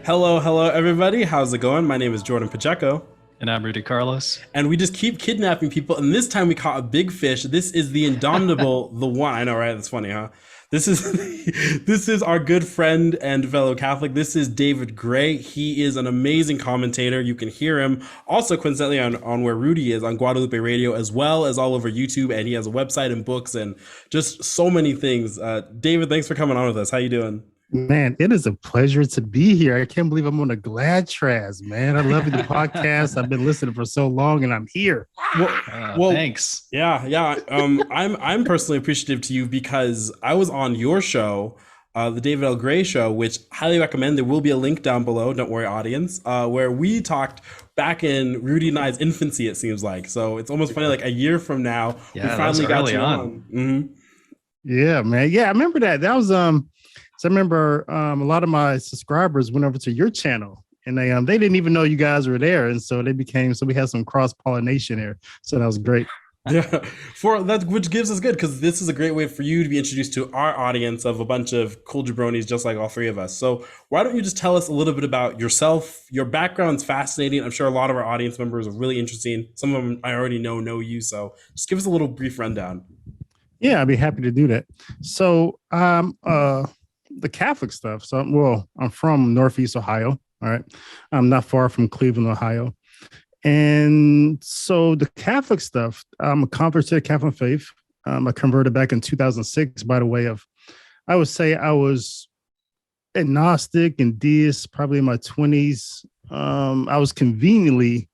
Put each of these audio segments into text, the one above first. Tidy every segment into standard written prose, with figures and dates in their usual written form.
Hello, everybody. How's it going? My name is Jordan Pacheco. And I'm Rudy Carlos. And we just keep kidnapping people. And this time we caught a big fish. This is the indomitable, the one. I know, right? That's funny, huh? This is this is our good friend and fellow Catholic. This is David Gray. He is an amazing commentator. You can hear him also coincidentally on where Rudy is on Guadalupe Radio, as well as all over YouTube. And he has a website and books and just so many things. David, thanks for coming on with us. How you doing? Man, it is a pleasure to be here. I can't believe I'm on a Glad Traz, man. I love the podcast. I've been listening for so long, and I'm here. Well, thanks. Yeah. I'm personally appreciative to you because I was on your show, the David L. Gray Show, which highly recommend. There will be a link down below. Don't worry, audience. Where we talked back in Rudy and I's infancy. It seems like so. It's almost funny. Like a year from now, we finally got you on. Mm-hmm. Yeah, man. Yeah, I remember that. That was So I remember a lot of my subscribers went over to your channel and they didn't even know you guys were there. And so we had some cross pollination there. So that was great. Yeah, for that, which gives us good because this is a great way for you to be introduced to our audience of a bunch of cool jabronis, just like all three of us. So why don't you just tell us a little bit about yourself? Your background's fascinating. I'm sure a lot of our audience members are really interesting. Some of them I already know you. So just give us a little brief rundown. Yeah, I'd be happy to do that. So the Catholic stuff. So, I'm from Northeast Ohio. All right. I'm not far from Cleveland, Ohio. And so the Catholic stuff, I'm a convert to the Catholic faith. I converted back in 2006 by the way of, I would say I was agnostic and deist probably in my 20s. I was conveniently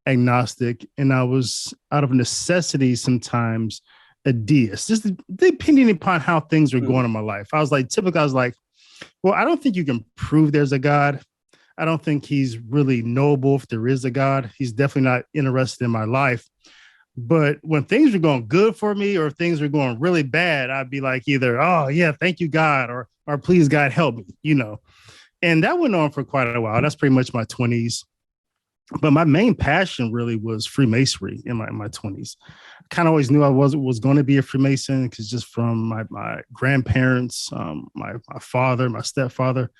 agnostic and I was out of necessity sometimes a deist, just depending upon how things were going in my life. I was like, well, I don't think you can prove there's a God. I don't think he's really knowable if there is a God. He's definitely not interested in my life. But when things were going good for me or if things were going really bad, I'd be like either, oh yeah, thank you, God, or please God help me, And that went on for quite a while. That's pretty much my 20s. But my main passion really was Freemasonry in my 20s. Kind of always knew I was going to be a Freemason because just from my grandparents, my father, my stepfather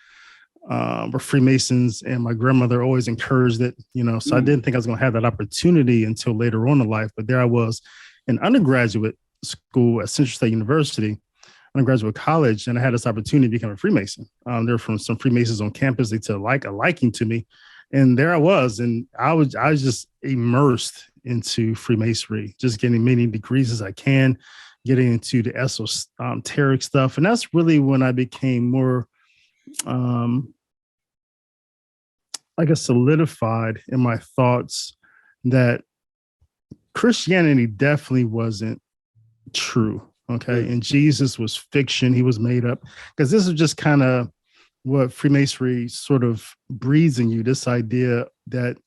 were Freemasons, and my grandmother always encouraged it. So I didn't think I was going to have that opportunity until later on in life. But there I was in undergraduate school at Central State University, undergraduate college, and I had this opportunity to become a Freemason. There were from some Freemasons on campus. They took a liking to me. And there I was, and I was just immersed into Freemasonry, just getting many degrees as I can, getting into the esoteric stuff. And that's really when I became more, solidified in my thoughts that Christianity definitely wasn't true. Okay. And Jesus was fiction. He was made up, because this is just kind of what Freemasonry sort of breeds in you, this idea that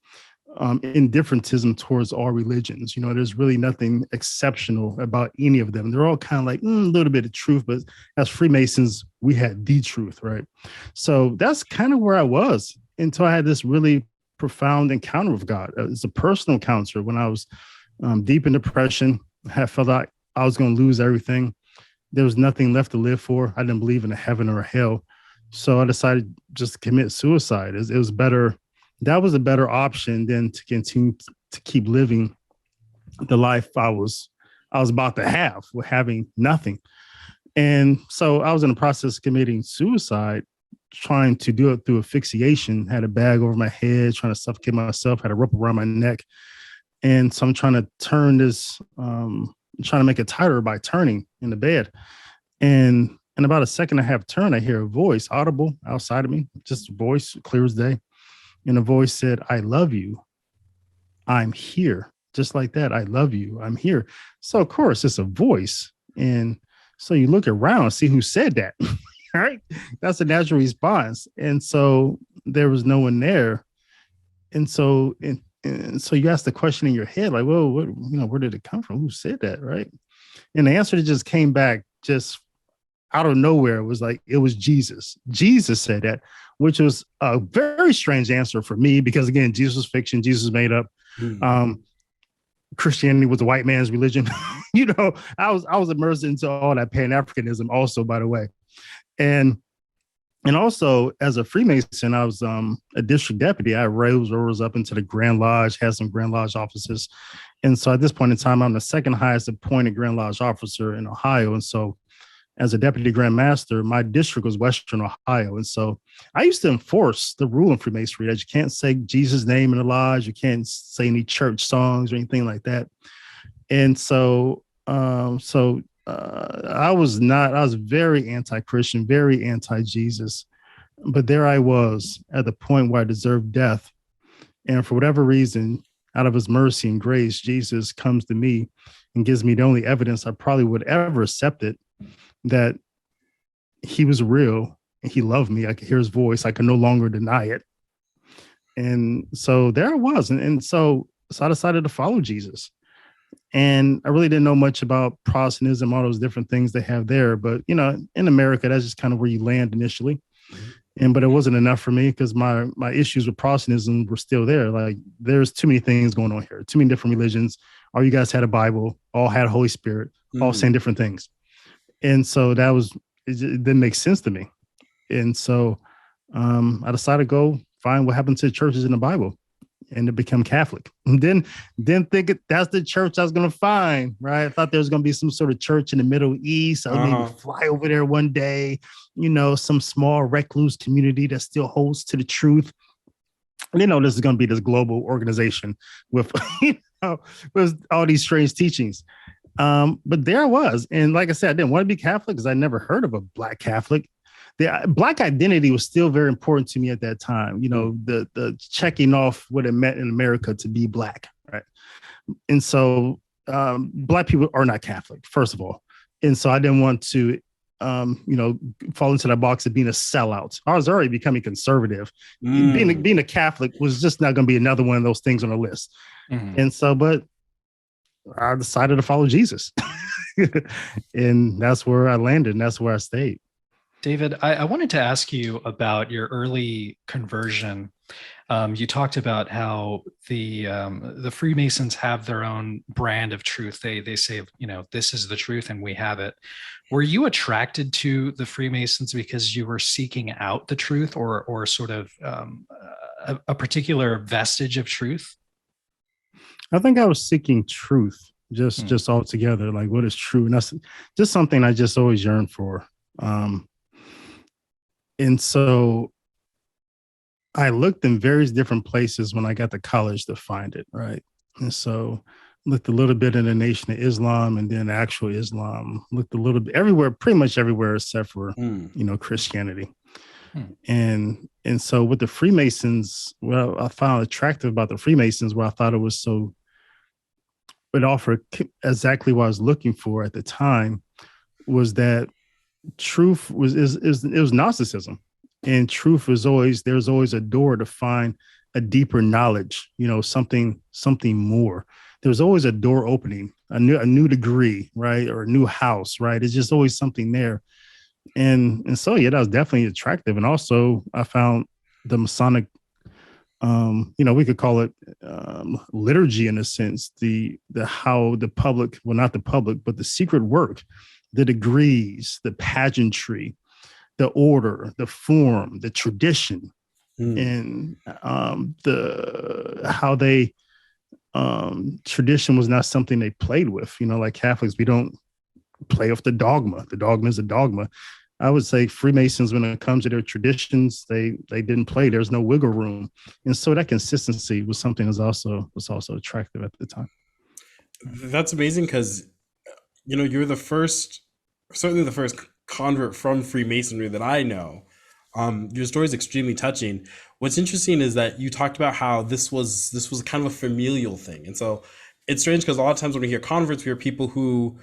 indifferentism towards all religions. There's really nothing exceptional about any of them. They're all kind of like a little bit of truth, but as Freemasons, we had the truth, right? So that's kind of where I was until I had this really profound encounter with God. It's a personal encounter when I was deep in depression. I felt like I was going to lose everything. There was nothing left to live for. I didn't believe in a heaven or a hell. So I decided just to commit suicide. It was better. That was a better option than to continue to keep living the life I was about to have with having nothing. And so I was in the process of committing suicide, trying to do it through asphyxiation, had a bag over my head, trying to suffocate myself, had a rope around my neck. And so I'm trying to turn this, trying to make it tighter by turning in the bed. And in about a second and a half turn, I hear a voice audible outside of me, just a voice clear as day. And the voice said, I love you. I'm here. Just like that. I love you. I'm here. So of course it's a voice. And so you look around, see who said that. All right. That's a natural response. And so there was no one there. And so you ask the question in your head, like, well, where did it come from? Who said that? Right. And the answer that just came back just out of nowhere. It was Jesus. Jesus said that, which was a very strange answer for me because, again, Jesus was fiction. Jesus was made up. Christianity was a white man's religion. I was immersed into all that Pan-Africanism also, by the way. And And also, as a Freemason, I was a district deputy. I rose up into the Grand Lodge, had some Grand Lodge offices. And so at this point in time, I'm the second highest appointed Grand Lodge officer in Ohio. And so as a deputy Grand Master, my district was Western Ohio. And so I used to enforce the rule in Freemasonry that you can't say Jesus' name in the lodge. You can't say any church songs or anything like that. And so, I was very anti-Christian, very anti-Jesus, but there I was at the point where I deserved death. And for whatever reason, out of his mercy and grace, Jesus comes to me and gives me the only evidence I probably would ever accept it, that he was real and he loved me. I could hear his voice. I could no longer deny it. And so there I was. And so I decided to follow Jesus. And I really didn't know much about Protestantism, all those different things they have there. But, you know, in America, that's just kind of where you land initially. But it wasn't enough for me because my issues with Protestantism were still there. Like, there's too many things going on here, too many different religions. All you guys had a Bible, all had a Holy Spirit, all saying different things. And so it didn't make sense to me. And so I decided to go find what happened to churches in the Bible and to become Catholic. And then didn't think that's the church I was going to find, right? I thought there was going to be some sort of church in the Middle East. I would maybe fly over there one day, you know, some small recluse community that still holds to the truth. And, you know, this is going to be this global organization with, with all these strange teachings. But there I was. And like I said, I didn't want to be Catholic because I never heard of a Black Catholic. The Black identity was still very important to me at that time. You know, the checking off what it meant in America to be Black, right? And so Black people are not Catholic, first of all. And so I didn't want to, fall into that box of being a sellout. I was already becoming conservative. Being a Catholic was just not going to be another one of those things on the list. And so, but I decided to follow Jesus. And that's where I landed, and that's where I stayed. David, I wanted to ask you about your early conversion. You talked about how the Freemasons have their own brand of truth. They say, you know, this is the truth and we have it. Were you attracted to the Freemasons because you were seeking out the truth, or sort of a particular vestige of truth? I think I was seeking truth, just altogether, like what is true. And that's just something I just always yearned for. And so I looked in various different places when I got to college to find it, right? And so looked a little bit in the Nation of Islam and then actual Islam, looked a little bit everywhere, pretty much everywhere except for, Christianity. And so with the Freemasons, what I found attractive about the Freemasons, where I thought it offered exactly what I was looking for at the time, was that truth was Gnosticism, and truth was there's always a door to find a deeper knowledge, you know, something more. There's always a door opening, a new degree, right, or a new house, right? It's just always something there, and so that was definitely attractive. And also, I found the Masonic, we could call it liturgy in a sense, how the public, well, not the public, but the secret work, the degrees, the pageantry, the order, the form, the tradition, and how they tradition was not something they played with. You know, like Catholics, we don't play with the dogma. The dogma is a dogma. I would say Freemasons, when it comes to their traditions, they didn't play. There's no wiggle room, and so that consistency was something that was also attractive at the time. That's amazing because, you know, you're certainly the first convert from Freemasonry that I know. Your story is extremely touching. What's interesting is that you talked about how this was kind of a familial thing, and so it's strange because a lot of times when we hear converts, we hear people who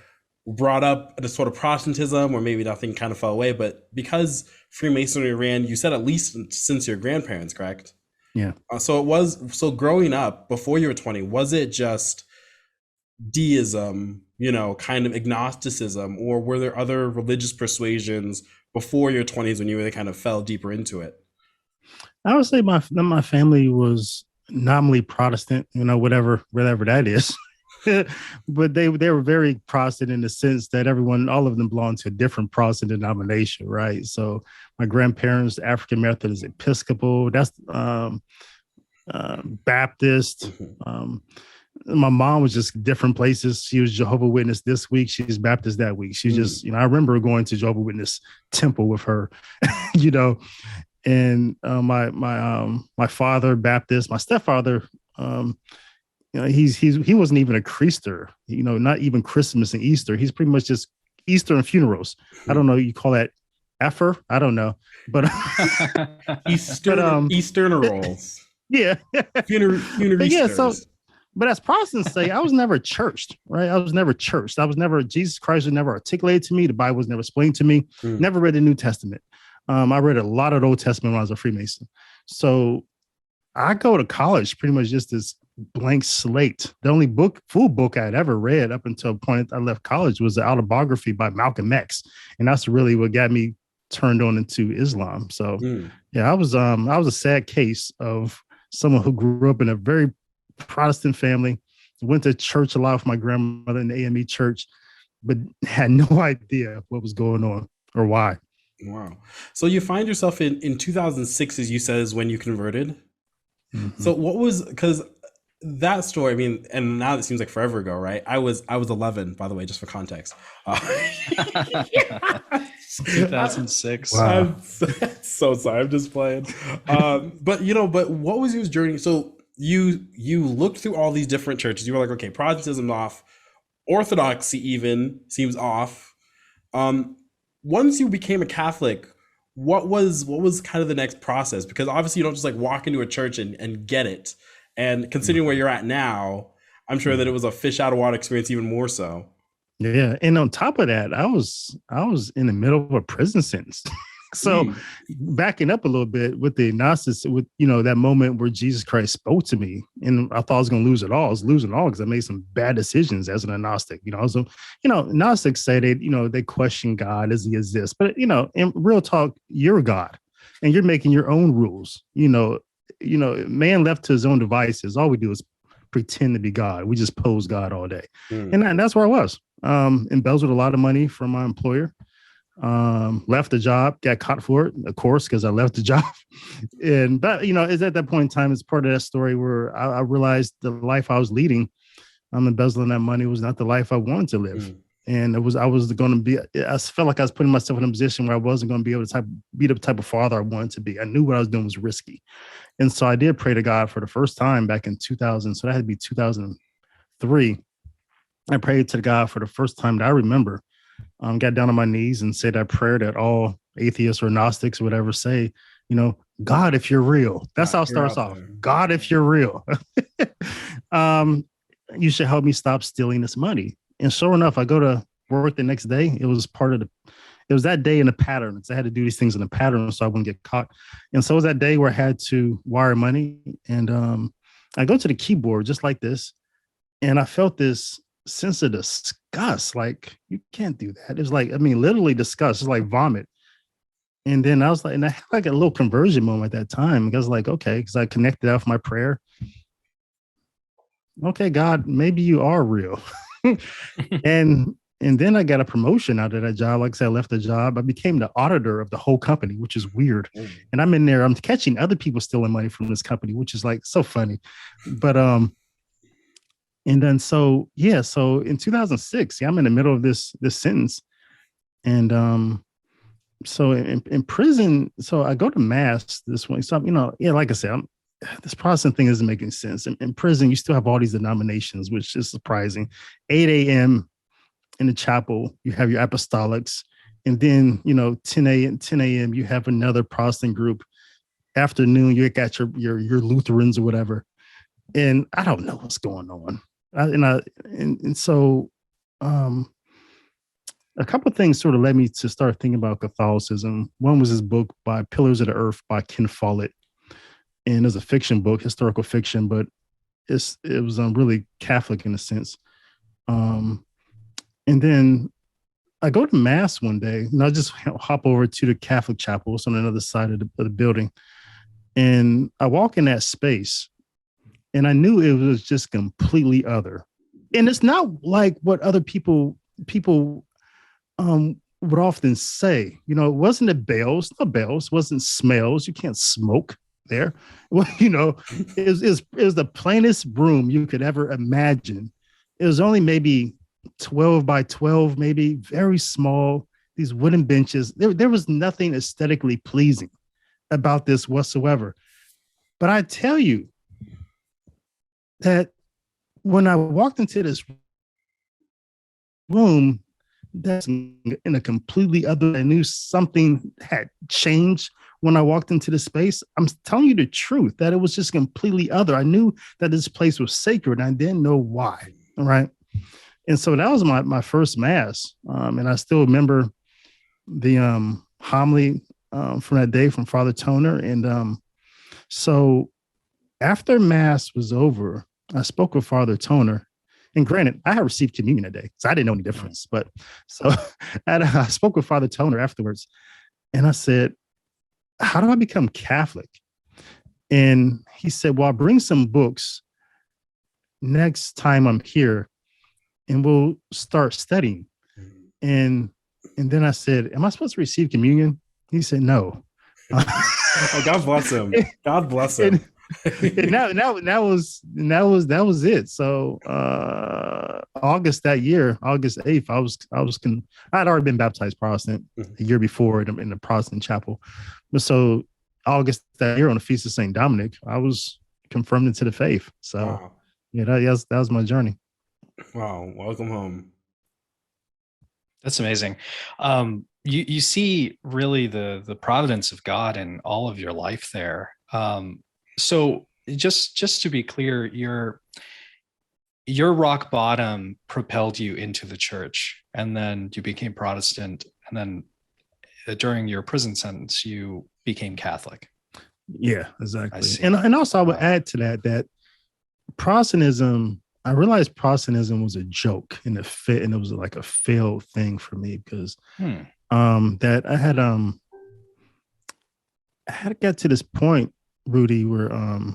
brought up a sort of Protestantism, or maybe nothing kind of fell away. But because Freemasonry ran, you said, at least since your grandparents, correct? Yeah. So growing up before you were 20, was it just deism, you know, kind of agnosticism, or were there other religious persuasions before your 20s when you really kind of fell deeper into it? I would say my family was nominally Protestant, you know, whatever that is. but they were very Protestant in the sense that all of them belonged to a different Protestant denomination, right? So my grandparents, African Methodist Episcopal, that's Baptist. My mom was just different places. She was Jehovah Witness this week. She's Baptist that week. She just, I remember going to Jehovah Witness temple with her, and my father Baptist, my stepfather, he wasn't even a creaster, not even Christmas and Easter. He's pretty much just Easter and funerals. I don't know. You call that effer? I don't know, but Eastern rolls. Yeah. Funeral. Yeah. So, but as Protestants say, I was never churched, right? I was never churched. Jesus Christ was never articulated to me. The Bible was never explained to me. Never read the New Testament. I read a lot of the Old Testament when I was a Freemason. So I go to college pretty much just this blank slate. The only full book I had ever read up until the point I left college was the autobiography by Malcolm X. And that's really what got me turned on into Islam. So yeah, I was a sad case of someone who grew up in a very Protestant family, went to church a lot with my grandmother in the AME church, but had no idea what was going on or why. Wow. So you find yourself in 2006, as you said, is when you converted. So what was, because that story, I mean, and now it seems like forever ago, right? I was 11, by the way, just for context. 2006. Wow. I'm so sorry. I'm just playing. But what was your journey? So you looked through all these different churches. You were like, okay, Protestantism off, Orthodoxy even seems off. Once you became a Catholic, what was kind of the next process? Because obviously you don't just like walk into a church and get it. And considering where you're at now, I'm sure that it was a fish out of water experience even more so. Yeah. And on top of that, I was in the middle of a prison sentence. So backing up a little bit with the Gnostics, with, that moment where Jesus Christ spoke to me and I thought I was going to lose it all. I was losing it all because I made some bad decisions as an agnostic, So, Gnostics say they question God, does he exist? But, in real talk, you're God and you're making your own rules. Man left to his own devices, all we do is pretend to be God. We just pose God all day. And that's where I was. Embezzled a lot of money from my employer. Left the job, got caught for it, of course, because I left the job. But it's at that point in time, it's part of that story where I realized the life I was leading, embezzling that money, was not the life I wanted to live. And I felt like I was putting myself in a position where I wasn't going to be able to be the type of father I wanted to be. I knew what I was doing was risky. And so I did pray to God for the first time back in 2000. So that had to be 2003. I prayed to God for the first time that I remember. Got down on my knees and said that prayer that all atheists or Gnostics would ever say, God, if you're real. That's how it starts off. God, if you're real, you should help me stop stealing this money. And sure enough, I go to work the next day. It was that day in a pattern because I had to do these things in a pattern so I wouldn't get caught. And so it was that day where I had to wire money. And I go to the keyboard just like this. And I felt this sense of disgust, like, you can't do that. It's like, literally disgust. It's like vomit. And then I was like, and I had like a little conversion moment at that time. I was like, okay, because I connected that with my prayer. Okay, God, maybe you are real. And then I got a promotion out of that job. Like I said, I left the job. I became the auditor of the whole company, which is weird. And I'm in there, I'm catching other people stealing money from this company, which is like so funny. But and then so in 2006, I'm in the middle of this sentence. And so in prison, so I go to mass this way. So like I said, this Protestant thing isn't making sense. In prison, you still have all these denominations, which is surprising. 8 a.m. in the chapel, you have your apostolics. And then, 10 a.m., you have another Protestant group. Afternoon, you got your Lutherans or whatever. And I don't know what's going on. So a couple of things sort of led me to start thinking about Catholicism. One was this book by Pillars of the Earth by Ken Follett. And it's a fiction book, historical fiction, but it was really Catholic in a sense. And then I go to mass one day and I just hop over to the Catholic chapel. It's on another side of the building. And I walk in that space and I knew it was just completely other. And it's not like what other people would often say. You know, it wasn't the bells, no bells, wasn't smells. You can't smoke there. Well, you know, it was the plainest room you could ever imagine. It was only maybe 12 by 12, maybe very small, these wooden benches. There was nothing aesthetically pleasing about this whatsoever. But I tell you that when I walked into this room, that's in a completely other, I knew something had changed when I walked into the space. I'm telling you the truth, that it was just completely other. I knew that this place was sacred, and I didn't know why. All right. And so that was my first mass. And I still remember the homily from that day from Father Toner. And so after mass was over, I spoke with Father Toner. And granted, I had received communion that day, so I didn't know any difference. But so I spoke with Father Toner afterwards, and I said, how do I become Catholic? And he said, well, I'll bring some books next time I'm here, and we'll start studying. And then I said, am I supposed to receive communion? He said, no. Oh, God bless him. God bless him. And that was it. So August that year, August 8th, I'd already been baptized Protestant a year before in the Protestant chapel. But so August that year on the Feast of St. Dominic, I was confirmed into the faith. So wow. Yeah, that was my journey. Wow. Welcome home. That's amazing. You see really the providence of God in all of your life there. So just to be clear, your rock bottom propelled you into the church, and then you became Protestant, and then during your prison sentence, you became Catholic. Yeah, exactly. And also I would add to that Protestantism, I realized Protestantism was a joke and it was like a failed thing for me because that I had to get to this point, Rudy, where I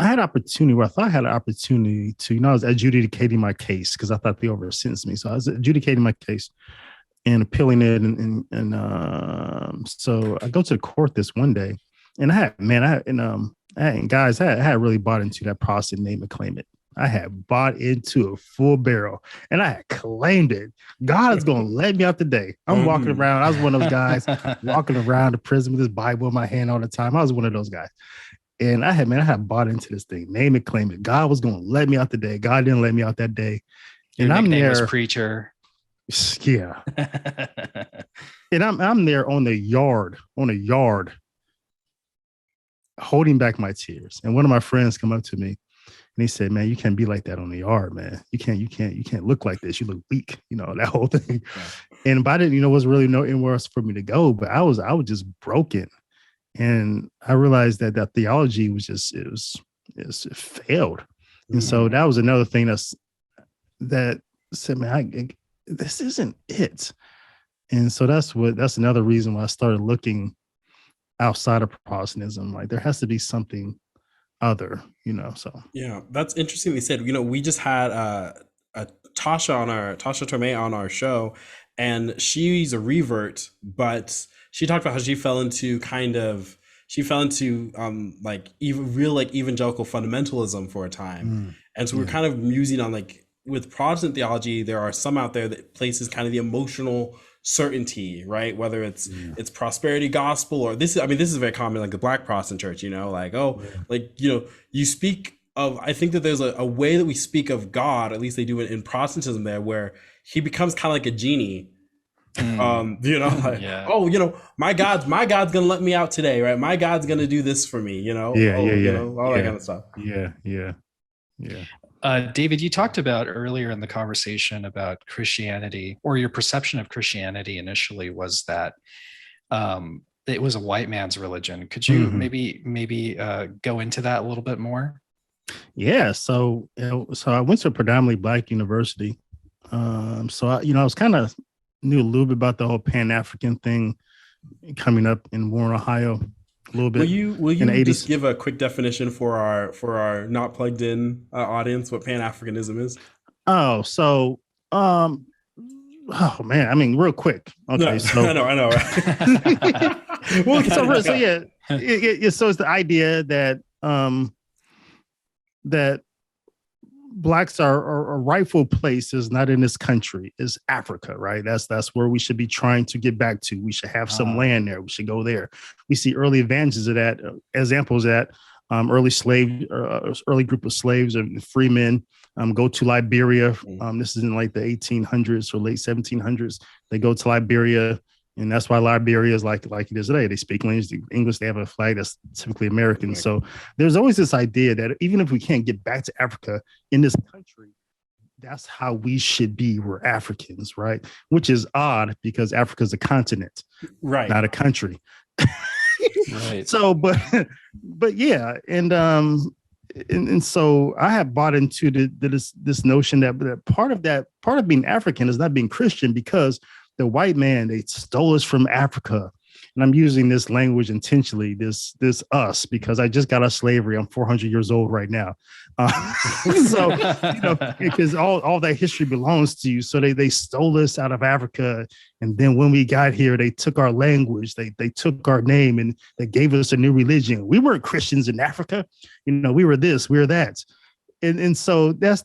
had opportunity where I thought I had an opportunity to, I was adjudicating my case because I thought they over sentenced me. So I was adjudicating my case and appealing it. And so I go to the court this one day, and I had really bought into that Protestant name and claim it. I had bought into a full barrel, and I had claimed it. God is going to let me out today. I'm walking around. I was one of those guys walking around the prison with this Bible in my hand all the time. I was one of those guys. And I had bought into this thing, name it, claim it. God was going to let me out today. God didn't let me out that day. Your nickname was Preacher. Yeah. And I'm there on a yard, holding back my tears. And one of my friends come up to me and he said, man, you can't be like that on the yard, man. You can't look like this. You look weak, that whole thing. Yeah. And by then, was really no anywhere else for me to go. But I was just broken. And I realized that theology was it failed. Mm-hmm. And so that was another thing that said, man, this isn't it. And so that's another reason why I started looking outside of Protestantism. Like there has to be something other, so. Yeah, that's interesting. They said, we just had Tasha Tomei on our show, and she's a revert, but she talked about how she fell into evangelical fundamentalism for a time. And so we're kind of musing on with Protestant theology, there are some out there that places kind of the emotional certainty, right? Whether it's prosperity gospel or this is very common, like the Black Protestant church, you speak of, I think that there's a way that we speak of God, at least they do it in Protestantism there, where he becomes kind of like a genie. My God's gonna let me out today, right? My God's gonna do this for me, all that kind of stuff. Yeah. David, you talked about earlier in the conversation about Christianity, or your perception of Christianity initially was that it was a white man's religion. Could you maybe go into that a little bit more? Yeah. So I went to a predominantly Black university. So I was kind of knew a little bit about the whole Pan-African thing coming up in Warren, Ohio, a little bit Will in the you just 80s. give a quick definition for our not plugged in audience what Pan-Africanism is? Oh, so oh man, I mean, real quick. No, Okay, so I know, right? We'll get it. so yeah, so it's the idea that that blacks are rightful place is not in this country, is Africa, right? That's where we should be trying to get back to. We should have some land there. We should go there. We see early advantages of that, examples of that. Early group of slaves and freemen go to Liberia. This is in like the 1800s or late 1700s. They go to Liberia, and that's why Liberia is like it is today. They speak English. They have a flag that's typically American. So there's always this idea that even if we can't get back to Africa in this country, that's how we should be. We're Africans, right? Which is odd because Africa is a continent, Right, not a country. Right. So, but yeah, and so I have bought into this notion that part of being African is not being Christian, because the white man, they stole us from Africa. And I'm using this language intentionally, this us, because I just got out of slavery. I'm 400 years old right now. So, because all that history belongs to you. So they stole us out of Africa. And then when we got here, they took our language, they took our name, and they gave us a new religion. We weren't Christians in Africa. We were this, we were that. And so that's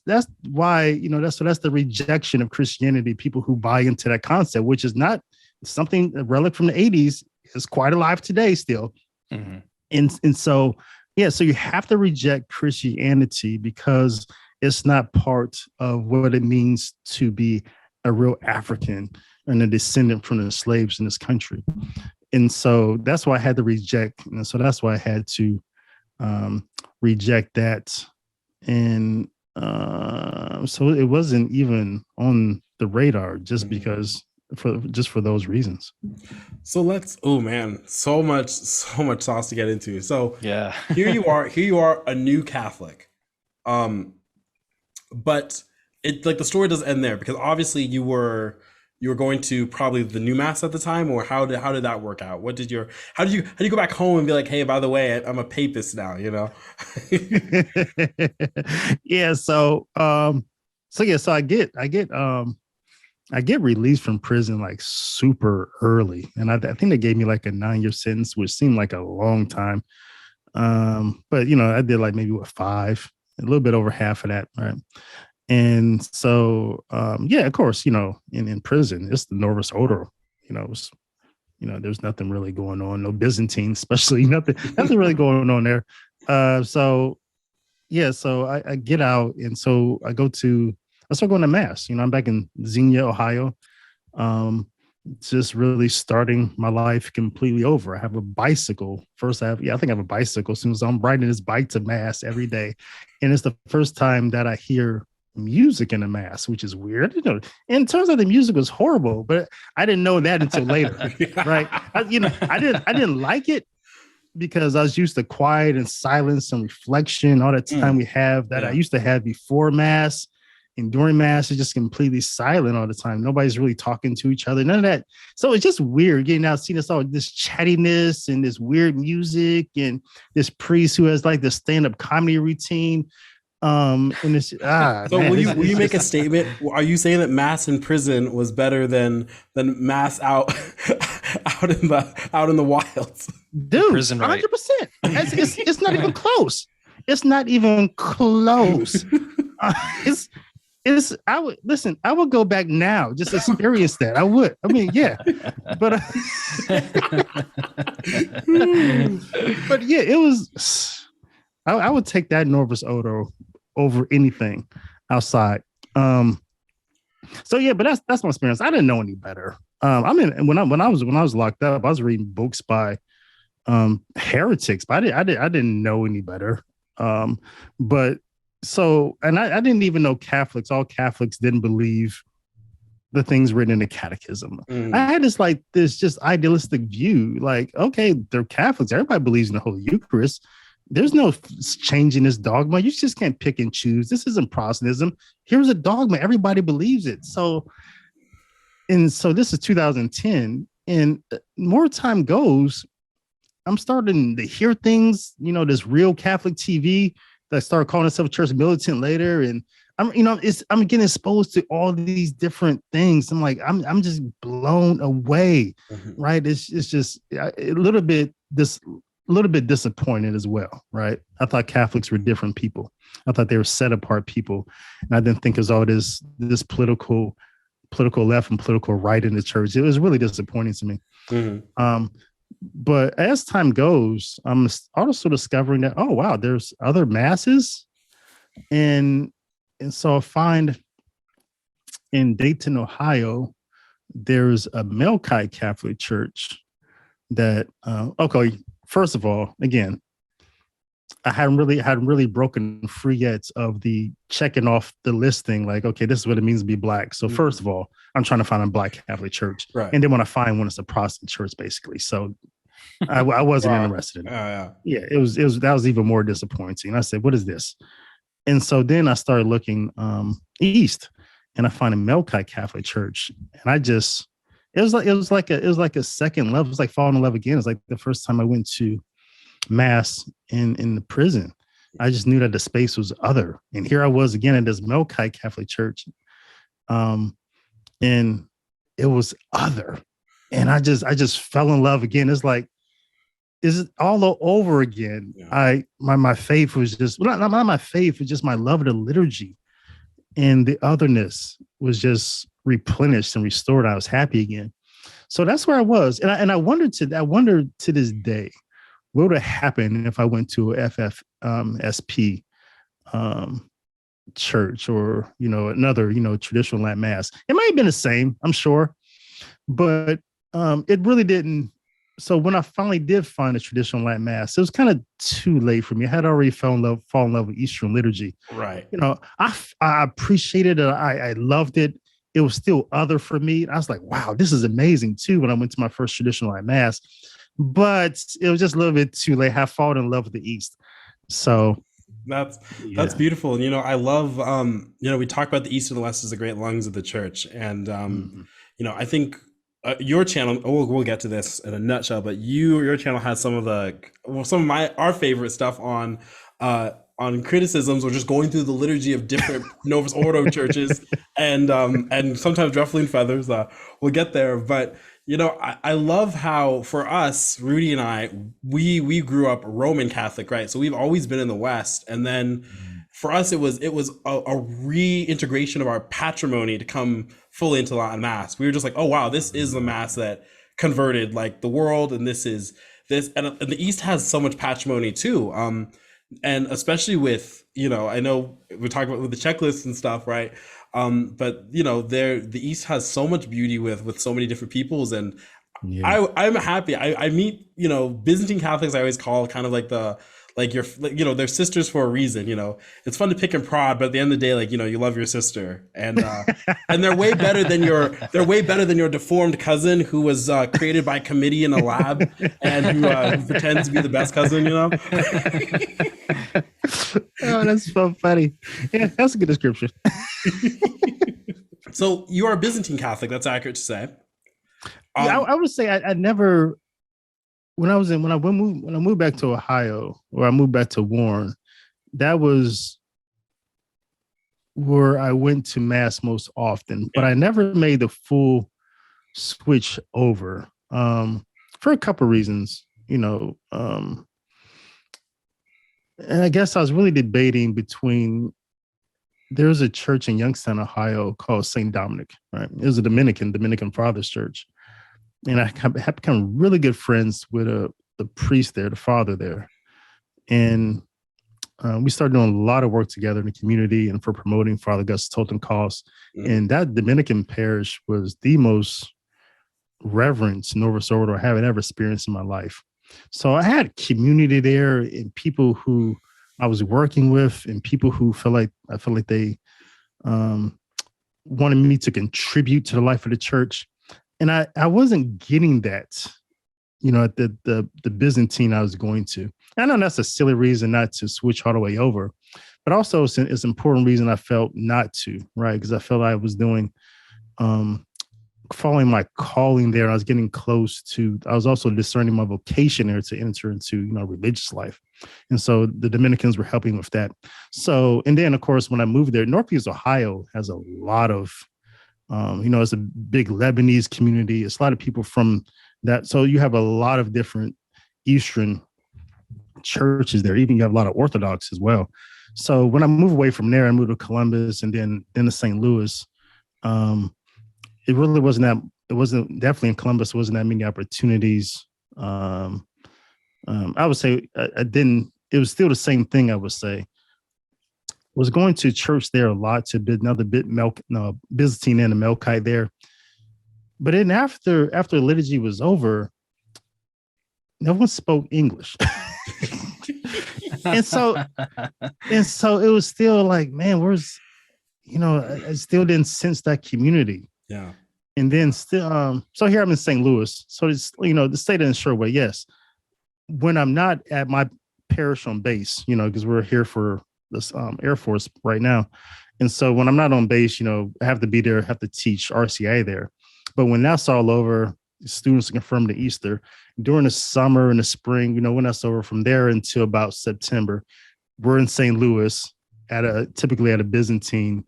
why, that's the rejection of Christianity, people who buy into that concept, which is not something, a relic from the 80s, is quite alive today still. Mm-hmm. And so, yeah, so you have to reject Christianity because it's not part of what it means to be a real African and a descendant from the slaves in this country. And so that's why I had to reject. And so that's why I had to reject that. And so it wasn't even on the radar just because for those reasons. So oh man, so much sauce to get into. So Yeah. here you are a new Catholic. But it, like, the story doesn't end there, because obviously you were going to probably the new mass at the time, or how did that work out? How did you go back home and be like, hey, by the way, I'm a papist now, Yeah. So I get released from prison like super early. And I think they gave me like a 9-year sentence, which seemed like a long time. But I did like maybe 5, a little bit over half of that. Right. And so, yeah, of course, in prison, it's the Novus Ordo, there's nothing really going on. No Byzantine, especially nothing really going on there. So I get out. And so I start going to mass. I'm back in Xenia, Ohio, just really starting my life completely over. I have a bicycle. First, I think I have a bicycle. As soon as I'm riding this bike to mass every day. And it's the first time that I hear music in a mass, which is weird. And it turns out the music was horrible, but I didn't know that until later. Right. I didn't like it because I was used to quiet and silence and reflection, all that time we have that I used to have before mass. And during mass, it's just completely silent all the time. Nobody's really talking to each other. None of that. So it's just weird getting out, seeing this chattiness and this weird music and this priest who has like the stand-up comedy routine. And it's so man, will you make a statement? Are you saying that mass in prison was better than mass out in the wilds? Dude, prison, 100%. It's not even close. It's not even close. I would go back now, just experience that. I would. I mean, yeah, but but yeah, it was. I would take that Novus Ordo over anything outside. So yeah, but that's my experience. I didn't know any better. When I was locked up, I was reading books by heretics, but I didn't know any better. But so, and I didn't even know Catholics. All Catholics didn't believe the things written in the catechism. I had this just idealistic view, like, okay, they're Catholics. Everybody believes in the Holy Eucharist. There's no changing this dogma. You just can't pick and choose. This isn't Protestantism. Here's a dogma. Everybody believes it. So this is 2010, and more time goes, I'm starting to hear things, this real Catholic TV that started calling itself church militant later. And I'm getting exposed to all these different things. I'm like, I'm just blown away. Mm-hmm. Right. It's just a little bit disappointed as well. Right. I thought Catholics were different people. I thought they were set apart people. And I didn't think it was all this political left and political right in the church. It was really disappointing to me. Mm-hmm. But as time goes, I'm also discovering that, oh, wow, there's other masses. And so I find in Dayton, Ohio, there's a Melkite Catholic church that, okay, first of all, again, I hadn't really broken free yet of the checking off the listing. Like, okay, this is what it means to be Black. So first of all, I'm trying to find a Black Catholic church. Right. And then when I find one, it's a Protestant church, basically. So I wasn't interested in it. It was that was even more disappointing. I said, what is this? And so then I started looking east, and I find a Melkite Catholic church. And it was like a second love. It was like falling in love again. It's like the first time I went to Mass in the prison. I just knew that the space was other. And here I was again at this Melkite Catholic church. And it was other. And I just fell in love again. It's like, is it all over again? Yeah. My faith was just not my faith, it's just my love of the liturgy. And the otherness was just replenished and restored. I was happy again. So that's where I was. And I wondered to this day, what would have happened if I went to a FFSP church or, another, traditional Latin Mass? It might have been the same, I'm sure, but it really didn't. So when I finally did find a traditional Latin Mass, it was kind of too late for me. I had already fallen in love with Eastern liturgy. Right. I appreciated it. I loved it. It was still other for me. I was like, wow, this is amazing too. When I went to my first traditional Latin Mass, but it was just a little bit too late. I fallen in love with the East. So that's beautiful. And, I love, we talk about the East and the West as the great lungs of the church. And, I think, your channel, we'll get to this in a nutshell, but your channel has some of our favorite stuff on criticisms or just going through the liturgy of different Novus Ordo churches and sometimes ruffling feathers. We'll get there, but I love how for us, Rudy and I, we grew up Roman Catholic, right? So we've always been in the West, and then for us, it was a reintegration of our patrimony to come fully into Latin Mass. We were just like, oh wow, this is the Mass that converted like the world, and this is this, and the East has so much patrimony too. And especially with, I know we're talking about with the checklists and stuff, right? But the East has so much beauty with so many different peoples, and I'm happy. I meet, Byzantine Catholics. I always call kind of like they're sisters for a reason. It's fun to pick and prod, but at the end of the day, you love your sister, and and they're way better than your deformed cousin who was created by committee in a lab and who pretends to be the best cousin. Oh, that's so funny. Yeah, that's a good description. So you are a Byzantine Catholic. That's accurate to say. I would say I never. When I moved back to Ohio, or I moved back to Warren, that was where I went to Mass most often. But I never made the full switch over for a couple of reasons, and I guess I was really debating between. There's a church in Youngstown, Ohio called St. Dominic, right? It was a Dominican Fathers Church. And I have become really good friends with the priest there, the father there. And we started doing a lot of work together in the community and for promoting Father Gus Totem cause. Mm-hmm. And that Dominican parish was the most reverent Novus Ordo I have ever experienced in my life. So I had community there and people who I was working with and people who I felt like they wanted me to contribute to the life of the church. And I wasn't getting that, at the Byzantine I was going to. I know that's a silly reason not to switch all the way over, but also it's an important reason I felt not to, right? Because I felt I was doing following my calling there. I was getting close to, I was also discerning my vocation there to enter into, religious life. And so the Dominicans were helping with that. So, and then of course, when I moved there, Northeast Ohio has a lot of, it's a big Lebanese community. It's a lot of people from that. So you have a lot of different Eastern churches there. Even you have a lot of Orthodox as well. So when I moved away from there, I moved to Columbus and then to St. Louis. It really wasn't that. It wasn't definitely in Columbus. Wasn't that many opportunities. I would say I didn't. It was still the same thing. I would say was going to church there a lot to another bit visiting in the Melkite there. But then after liturgy was over, no one spoke English. and so it was still like, man, where's, I still didn't sense that community. Yeah. And then still, so here I'm in St. Louis. So it's, the state in a short way. Yes. When I'm not at my parish on base, because we're here for this Air Force right now. And so when I'm not on base, I have to be there, have to teach RCA there. But when that's all over, students are confirmed to Easter. During the summer and the spring, when that's over, from there until about September, we're in St. Louis typically at a Byzantine.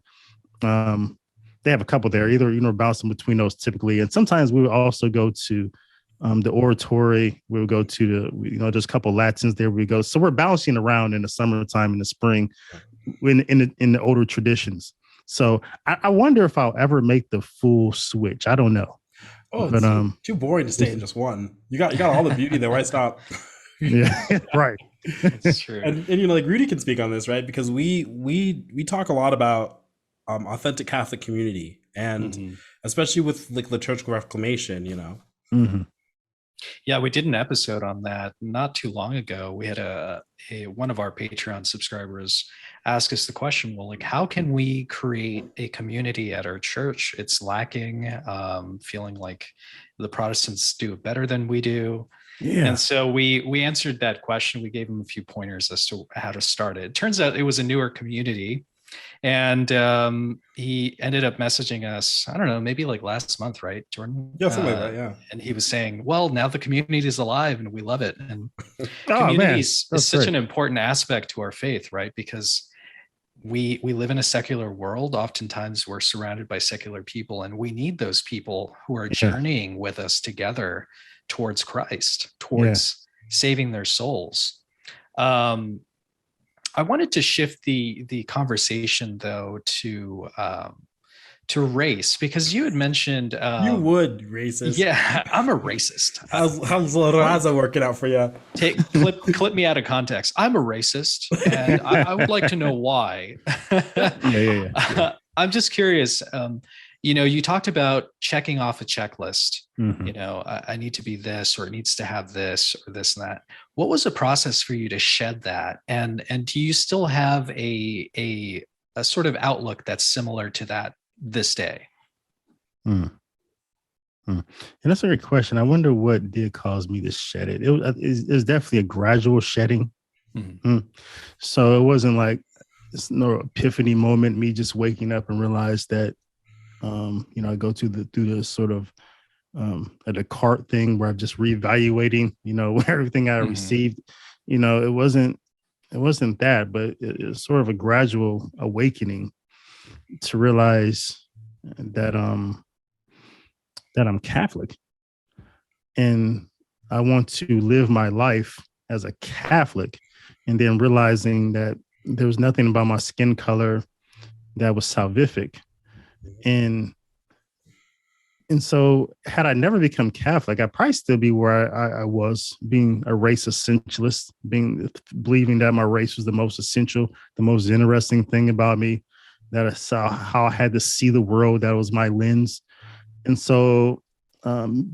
They have a couple there, either, bouncing between those typically. And sometimes we would also go to the oratory. We would go to there's a couple Latins there we go. So we're bouncing around in the summertime, in the spring, in the older traditions. So I wonder if I'll ever make the full switch. I don't know. Oh, but too boring to stay in just one. You got all the beauty there. Why stop? Yeah, right. That's true. And like Rudy can speak on this, right? Because we talk a lot about authentic Catholic community, and especially with like liturgical reclamation, Mm-hmm. Yeah, we did an episode on that not too long ago. We had one of our Patreon subscribers ask us the question, well, like, how can we create a community at our church? It's lacking, feeling like the Protestants do it better than we do. Yeah. And so we answered that question. We gave him a few pointers as to how to start it. It turns out it was a newer community. And he ended up messaging us, I don't know, maybe like last month, right, Jordan? Yeah, something like that, yeah. And he was saying, well, now the community is alive and we love it. And community is such an important aspect to our faith, right? Because we live in a secular world. Oftentimes we're surrounded by secular people, and we need those people who are journeying with us together towards Christ, towards saving their souls. I wanted to shift the conversation though to race, because you had mentioned you would racist. Yeah, I'm a racist. How's Raza working out for you? Clip me out of context. I'm a racist, and I would like to know why. Yeah. I'm just curious. You talked about checking off a checklist. I need to be this, or it needs to have this, or this and that. What was the process for you to shed that? And do you still have a sort of outlook that's similar to that this day? And that's a great question. I wonder what did cause me to shed it. It was definitely a gradual shedding. So it wasn't like it's no epiphany moment, me just waking up and realize that I go through the sort of a Descartes thing where I'm just reevaluating, everything I received. It wasn't that, but it's sort of a gradual awakening to realize that I'm Catholic, and I want to live my life as a Catholic, and then realizing that there was nothing about my skin color that was salvific. And so had I never become Catholic, I'd probably still be where I was, being a race essentialist, believing that my race was the most essential, the most interesting thing about me, that I saw how I had to see the world. That was my lens. And so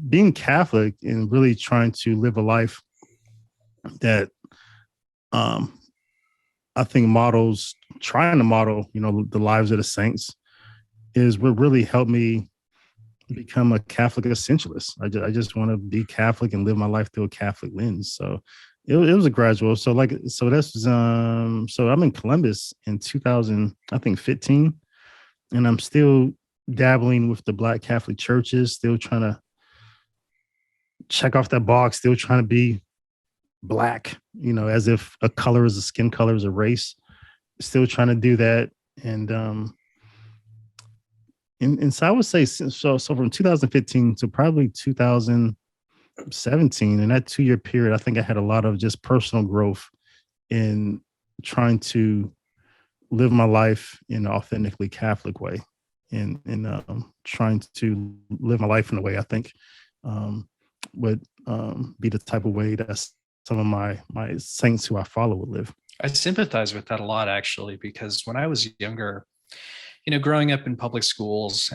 being Catholic and really trying to live a life that I think trying to model, the lives of the saints, is what really helped me become a Catholic essentialist. I just want to be Catholic and live my life through a Catholic lens. So it was a gradual. So that's so I'm in Columbus in 2015, and I'm still dabbling with the Black Catholic churches, still trying to check off that box, still trying to be Black, as if a color is a skin color is a race, still trying to do that. And so I would say, so from 2015 to probably 2017, in that 2-year period, I think I had a lot of just personal growth in trying to live my life in an authentically Catholic way, and trying to live my life in a way I think would be the type of way that some of my saints who I follow would live. I sympathize with that a lot, actually, because when I was younger, growing up in public schools,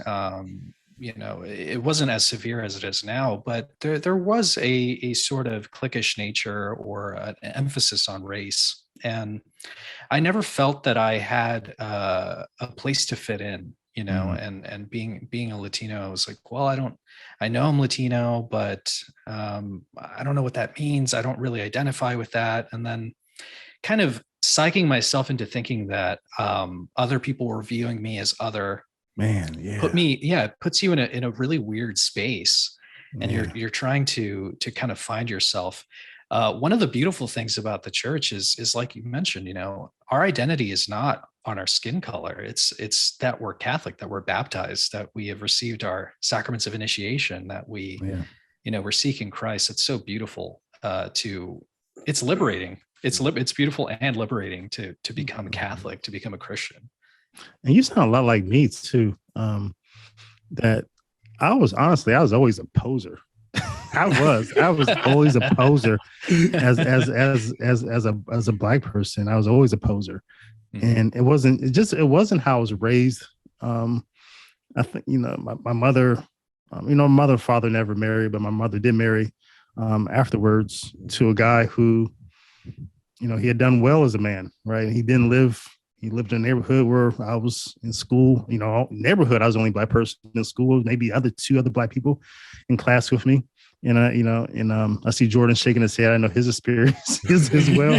it wasn't as severe as it is now, but there was a sort of cliquish nature or an emphasis on race. And I never felt that I had a place to fit in, and being a Latino, I was like, well, I know I'm Latino, but I don't know what that means. I don't really identify with that. And then kind of psyching myself into thinking that other people were viewing me as other, puts you in a really weird space, and you're trying to kind of find yourself. One of the beautiful things about the church is like you mentioned, our identity is not on our skin color. It's that we're Catholic, that we're baptized, that we have received our sacraments of initiation, that we're seeking Christ. It's so beautiful. It's liberating. It's beautiful and liberating to become Catholic, to become a Christian. And you sound a lot like me too. That I was always a poser. I was always a poser as a Black person. I was always a poser. And it wasn't how I was raised. I think, my mother, mother and father never married, but my mother did marry afterwards to a guy who, he had done well as a man, right? He lived in a neighborhood where I was in school, neighborhood. I was the only Black person in school, maybe two other Black people in class with me. And I see Jordan shaking his head. I know his experience is as well.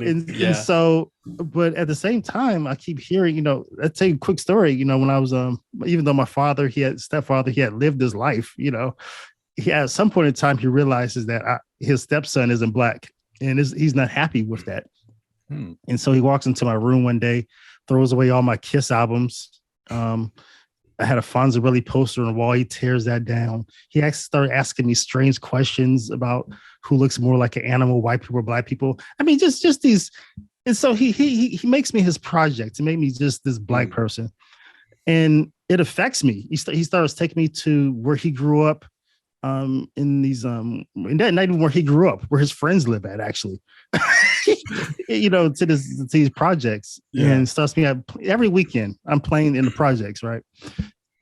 And so, but at the same time, I keep hearing, let's take a quick story. When I was, even though my father, stepfather, he had lived his life. He at some point in time he realizes that his stepson isn't Black, and he's not happy with that. And so he walks into my room one day, throws away all my Kiss albums. I had a Fonzarelli poster on the wall. He tears that down. He started asking me strange questions about who looks more like an animal, white people or Black people. I mean, just these. And so he makes me his project to make me just this Black person. And it affects me. He starts taking me to where he grew up, in these, not even where he grew up, where his friends live at, actually, to these projects, and starts me out every weekend. I'm playing in the projects, right?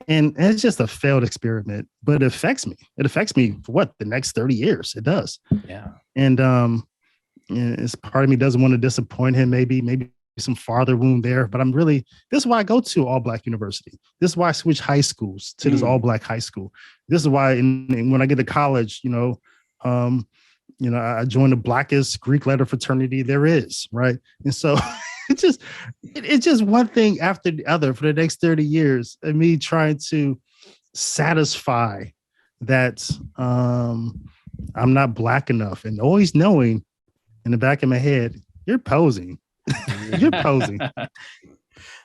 And it's just a failed experiment, but it affects me. It affects me for what, the next 30 years. It does. Yeah. And it's part of me doesn't want to disappoint him. Maybe some father wound there, but this is why I go to all Black university. This is why I switch high schools to this all Black high school. This is why when I get to college, I joined the Blackest Greek letter fraternity there is, right? And so it's just one thing after the other for the next 30 years, and me trying to satisfy that I'm not Black enough, and always knowing in the back of my head, you're posing. You're posing.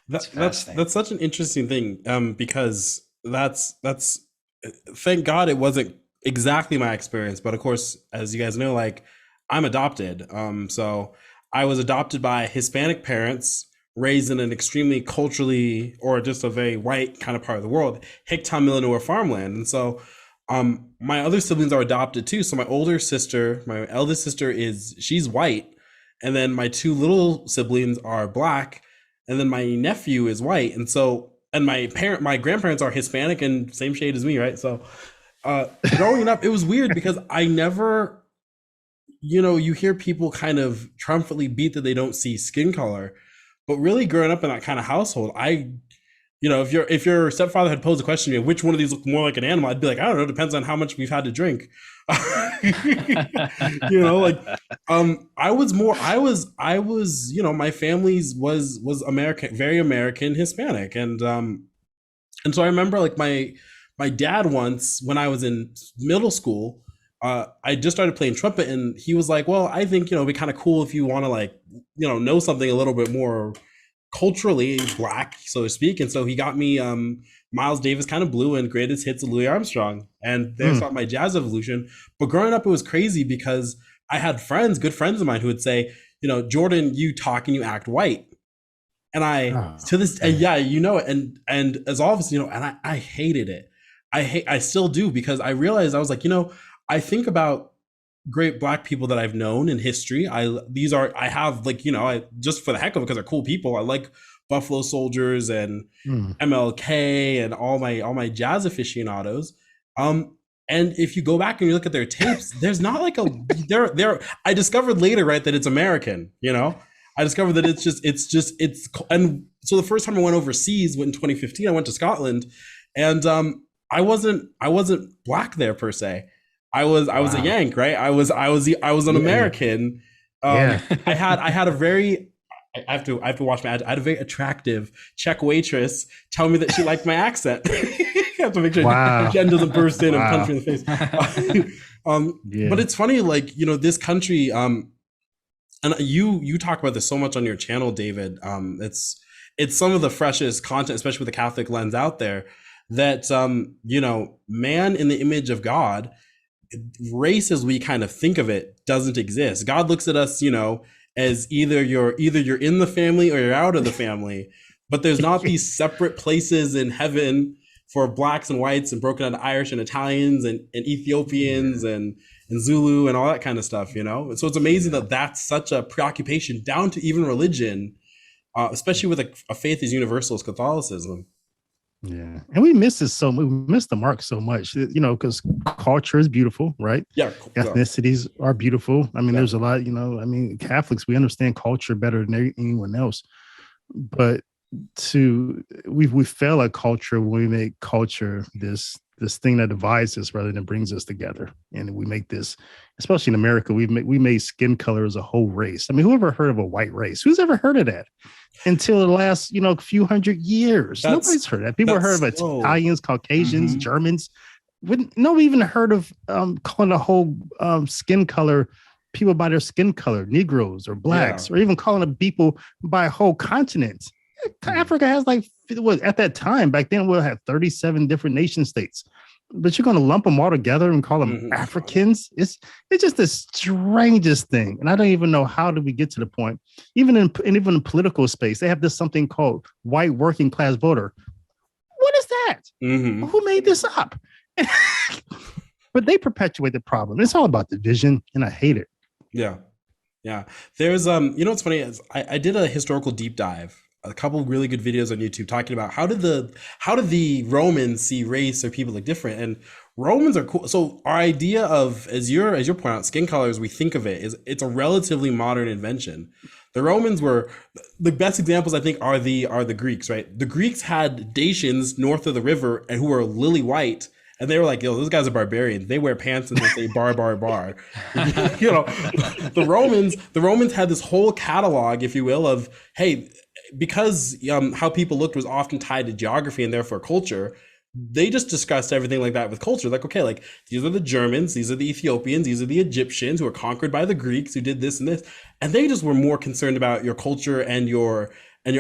That's such an interesting thing, because that's thank God it wasn't exactly my experience, but of course, as you guys know, like, I'm adopted. So I was adopted by Hispanic parents, raised in an extremely culturally, or just a very white kind of part of the world, Hicktown, Illinois farmland. And so my other siblings are adopted too. So my eldest sister, she's white. And then my two little siblings are Black. And then my nephew is white. And so, and my grandparents are Hispanic and same shade as me, right? So growing up, it was weird because I never, you hear people kind of triumphantly beat that they don't see skin color, but really growing up in that kind of household, if your stepfather had posed a question to me, which one of these look more like an animal, I'd be like, I don't know, depends on how much we've had to drink. I was, my family's was American, very American Hispanic. And And so I remember like my dad once when I was in middle school, I just started playing trumpet, and he was like, "Well, I think it'd be kind of cool if you want to like know something a little bit more culturally black, so to speak." And so he got me Miles Davis kind of blue and greatest hits of Louis Armstrong, and there Mm. started my jazz evolution. But growing up, it was crazy because I had friends, good friends of mine, who would say, Jordan, you talk and you act white. And I Oh, to this and man. yeah, it, and as all of us, and I hated it. I still do, because I realized, I was like, I think about great black people that I've known in history. I have like, I just for the heck of it, because they're cool people. I like Buffalo Soldiers and Mm. MLK and all my jazz aficionados. Um, and if you go back and you look at their tapes, there's not like a there. I discovered later, right, that it's American. I discovered that and so the first time I went overseas, in 2015, I went to Scotland, and I wasn't black there per se. I was a Wow. Yank, right? I was an Yeah. American. Yeah. I had a very I have to watch my ad. I had a very attractive Czech waitress tell me that she liked my accent. I have to make sure Wow. Jen doesn't burst in and punch Wow. me in the face. But Yeah. it's funny, like, this country, and you talk about this so much on your channel, David. It's some of the freshest content, especially with the Catholic lens out there, that man in the image of God, race as we kind of think of it doesn't exist. God looks at us, as either you're in the family or you're out of the family, but there's not these separate places in heaven for blacks and whites and broken out Irish and Italians and Ethiopians Yeah. and Zulu and all that kind of stuff. So it's amazing Yeah. that that's such a preoccupation down to even religion, especially with a faith as universal as Catholicism. Yeah. And we miss this so much. We miss the mark so much, because culture is beautiful, right? Yeah, yeah, Ethnicities are beautiful. I mean, yeah. there's a lot, Catholics, we understand culture better than anyone else. But we fail at culture when we make culture this thing that divides us rather than brings us together. And we make this, especially in America, we made skin color as a whole race. I mean, who ever heard of a white race? Who's ever heard of that? Until the last, few hundred years. That's Nobody's heard of that. People heard of that's so. Italians, Caucasians, Mhm. Germans. Nobody even heard of calling the whole skin color people by their skin color, Negroes or Yeah. blacks, or even calling them people by a whole continent. Africa has at that time, back then, we'll have 37 different nation states. But you're going to lump them all together and call them Mhm. Africans? It's just the strangest thing. And I don't even know how did we get to the point. Even in political space, they have this something called white working class voter. What is that? Mhm. Who made this up? But they perpetuate the problem. It's all about division, and I hate it. Yeah. Yeah. There's what's funny is I did a historical deep dive, a couple really good videos on YouTube talking about how did the Romans see race or people like different. And Romans are cool. So our idea of, as you're point out, skin color, as we think of it, is it's a relatively modern invention. The Romans were the best examples, I think, are the Greeks, right? The Greeks had Dacians north of the river and who were lily white. And they were like, yo, those guys are barbarians. They wear pants and they say bar, bar, bar. The Romans had this whole catalog, if you will, of, hey, because how people looked was often tied to geography and therefore culture. They just discussed everything like that with culture. Like, okay, like these are the Germans, these are the Ethiopians, these are the Egyptians who were conquered by the Greeks who did this and this. And they just were more concerned about your culture and your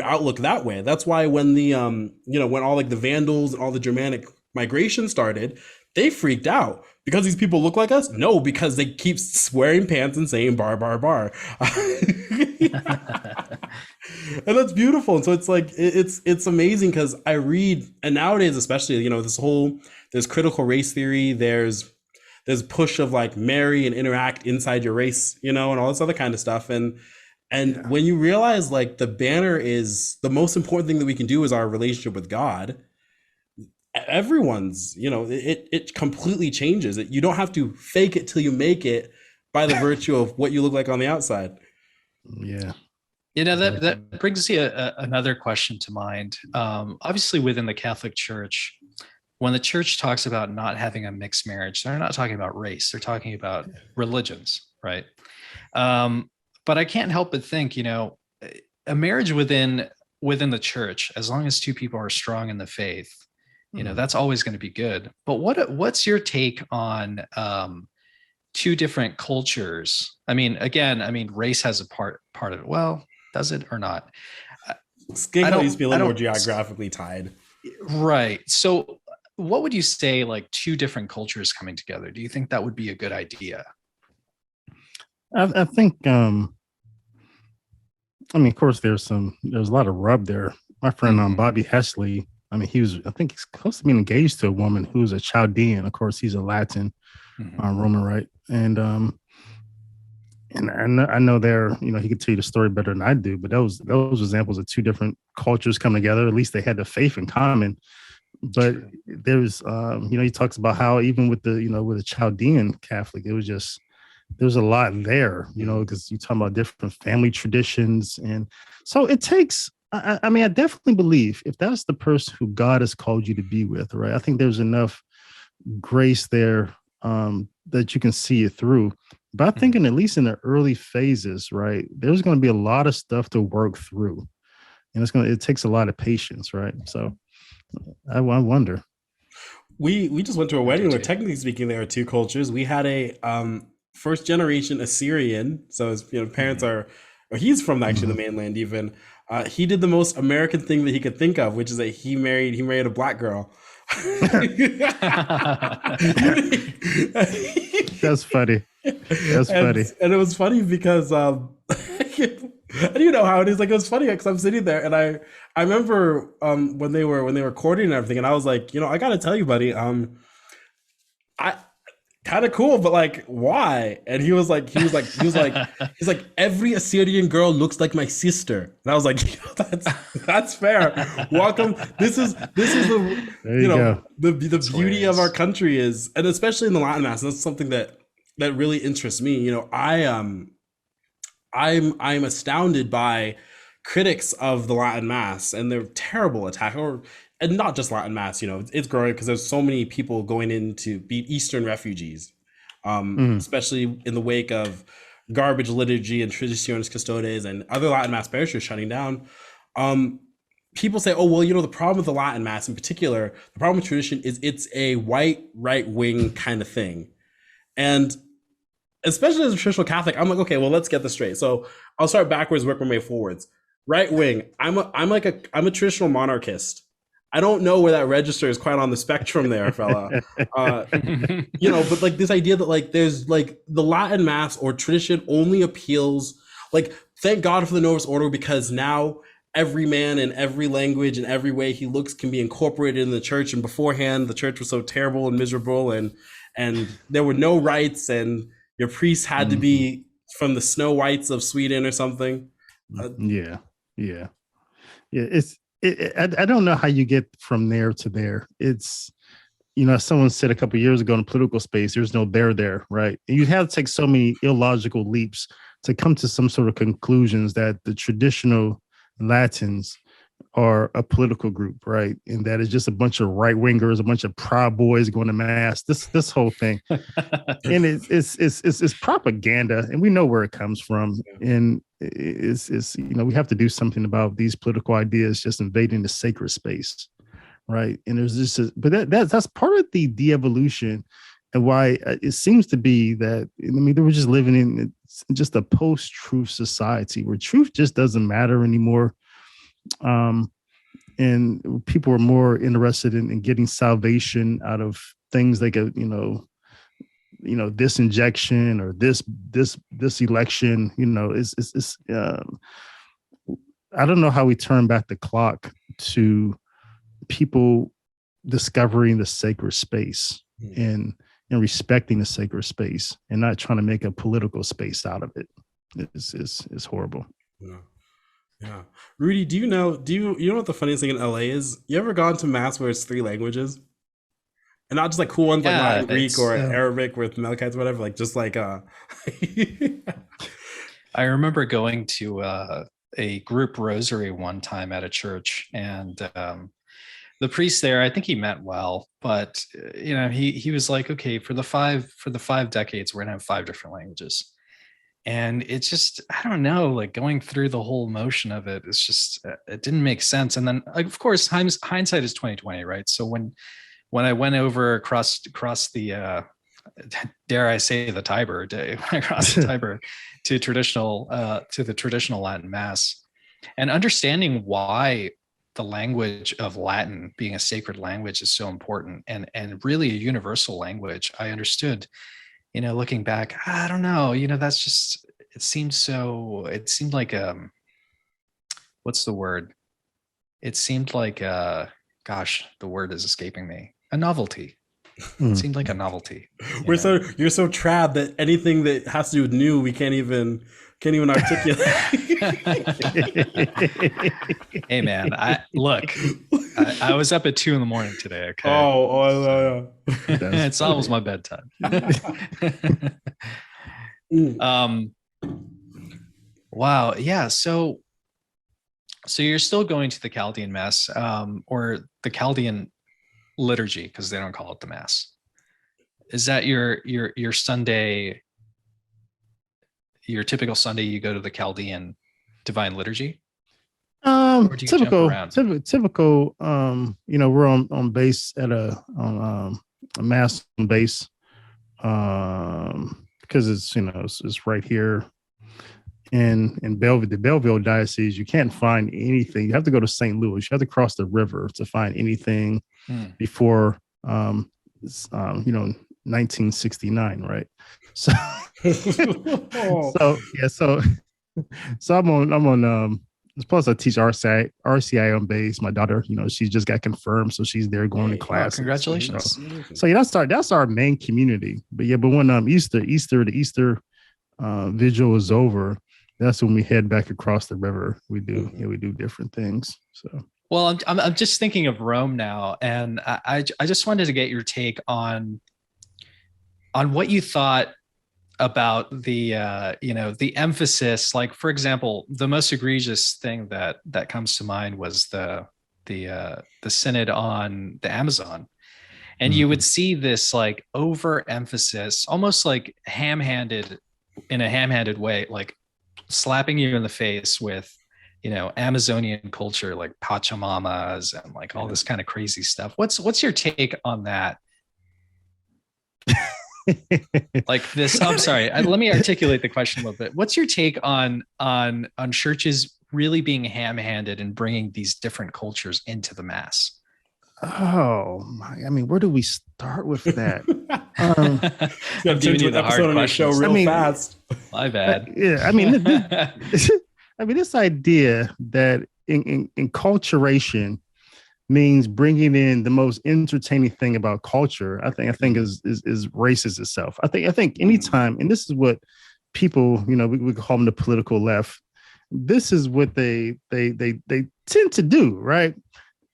outlook that way. That's why when when all like the Vandals and all the Germanic migration started, they freaked out because these people look like us. No, because they keep wearing pants and saying bar, bar, bar. And that's beautiful. And so it's like it's amazing because I read, and nowadays especially, there's critical race theory, there's push of like marry and interact inside your race, and all this other kind of stuff. And Yeah. when you realize like the banner is the most important thing that we can do is our relationship with God, everyone's, it completely changes it. You don't have to fake it till you make it by the virtue of what you look like on the outside. Yeah. That brings you another question to mind. Obviously, within the Catholic Church, when the church talks about not having a mixed marriage, they're not talking about race. They're talking about religions, right? But I can't help but think, a marriage within the church, as long as two people are strong in the faith, That's always going to be good. But what's your take on two different cultures? I mean, again, race has a part of it. Well, does it or not? Skin used to be a little more geographically tied. Right. So what would you say, like two different cultures coming together? Do you think that would be a good idea? I think, of course, there's a lot of rub there. My friend, Bobby Hesley, I think he's close to being engaged to a woman who's a Chaldean. Of course, he's a Latin, Roman Rite. And I know there, he could tell you the story better than I do, but those examples of two different cultures coming together. At least they had the faith in common. But there's, he talks about how even with the Chaldean Catholic, it was just, there's a lot there, because you talk about different family traditions. And so it takes, I definitely believe if that's the person who God has called you to be with, right? I think there's enough grace there that you can see it through. But I'm thinking at least in the early phases, right, there's going to be a lot of stuff to work through. And it takes a lot of patience, right? So I wonder. We just went to a wedding where, technically speaking, there are two cultures. We had a first generation Assyrian. So his parents are, or he's from actually the mainland even. He did the most American thing that he could think of, which is that he married a black girl. That's funny. And it was funny because I don't know how it is. Like, it was funny because I'm sitting there and I remember when they were courting and everything, and I was like, I gotta tell you, buddy, I kind of cool, but like, why? And he was like, every Assyrian girl looks like my sister. And I was like, that's fair. Welcome. This is the beauty of our country is, and especially in the Latin Mass, that's something that really interests me. I'm astounded by critics of the Latin Mass and their terrible attack, and not just Latin Mass, it's growing because there's so many people going in to be Eastern refugees, especially in the wake of garbage liturgy and Traditionis Custodes and other Latin Mass parishes shutting down. People say, oh, well, the problem with the Latin Mass in particular, the problem with tradition is it's a white right-wing kind of thing. And especially as a traditional Catholic, I'm like, okay, well, let's get this straight. So I'll start backwards, work my way forwards. Right wing, I'm a traditional monarchist. I don't know where that register is quite on the spectrum there, fella. But like this idea that like there's like the Latin Mass or tradition only appeals, like, thank God for the Novus Ordo, because now every man in every language and every way he looks can be incorporated in the church. And beforehand, the church was so terrible and miserable, and there were no rites, and your priest had to be from the Snow Whites of Sweden or something. Yeah. I don't know how you get from there to there. It's, someone said a couple of years ago in the political space, there's no there, right? And you have to take so many illogical leaps to come to some sort of conclusions that the traditional Latins are a political group, right? And that is just a bunch of right wingers, a bunch of proud boys going to mass. This whole thing, and it's propaganda, and we know where it comes from. And it's we have to do something about these political ideas just invading the sacred space, right? And there's just, but that's part of the de-evolution, and why it seems to be that they were just living in just a post-truth society where truth just doesn't matter anymore. And people were more interested in getting salvation out of things like this injection or this election. It's I don't know how we turn back the clock to people discovering the sacred space and respecting the sacred space and not trying to make a political space out of it. It's horrible. Yeah. Rudy, do you know what the funniest thing in LA is? You ever gone to mass where it's 3 languages? And not just like cool ones like Latin, Greek, or Arabic with Melchites or whatever, like just like I remember going to a group rosary one time at a church, and the priest there, I think he meant well, but he was like, okay, for the five decades, we're gonna have 5 different languages. And it's just, I don't know, like going through the whole motion of it, it's just, it didn't make sense. And then of course, hindsight is 2020, right? So when I went over across the, dare I say the Tiber, when I crossed the Tiber to the traditional Latin Mass, and understanding why the language of Latin being a sacred language is so important and really a universal language, I understood, looking back, I don't know, that's just, it seemed like, what's the word? It seemed like, gosh, the word is escaping me. A novelty. It seemed like a novelty. You're so trad that anything that has to do with new, we can't even articulate. Hey man, I was up at 2 a.m. today. Okay. Oh, it's almost my bedtime. Wow. Yeah. So you're still going to the Chaldean Mass, or the Chaldean liturgy, because they don't call it the Mass. Is that your Sunday, your typical Sunday, you go to the Chaldean Divine Liturgy? Or do you jump around? Typical. We're on base at a Mass on base, because it's right here in Belleville, the Belleville diocese. You can't find anything. You have to go to St. Louis. You have to cross the river to find anything before 1969, right? So so I'm on plus I teach RCI on base. My daughter, she just got confirmed, so she's there going to class. Congratulations. So that's our main community. But when the Easter vigil is over, that's when we head back across the river. We do different things. So well, I'm just thinking of Rome now, and I just wanted to get your take on what you thought about the the emphasis. Like, for example, the most egregious thing that comes to mind was the synod on the Amazon, and you would see this like overemphasis, almost like ham-handed way, like slapping you in the face with Amazonian culture, like Pachamamas and like all this kind of crazy stuff. What's your take on that? Like this, I'm sorry, let me articulate the question a little bit. What's your take on churches really being ham-handed and bringing these different cultures into the Mass? Oh my! I mean, where do we start with that? I'm giving you the hard on your show fast. My bad. I mean, this idea that inculturation means bringing in the most entertaining thing about culture, I think is racist itself. I think anytime, and this is what people, we call them the political left. This is what they tend to do, right?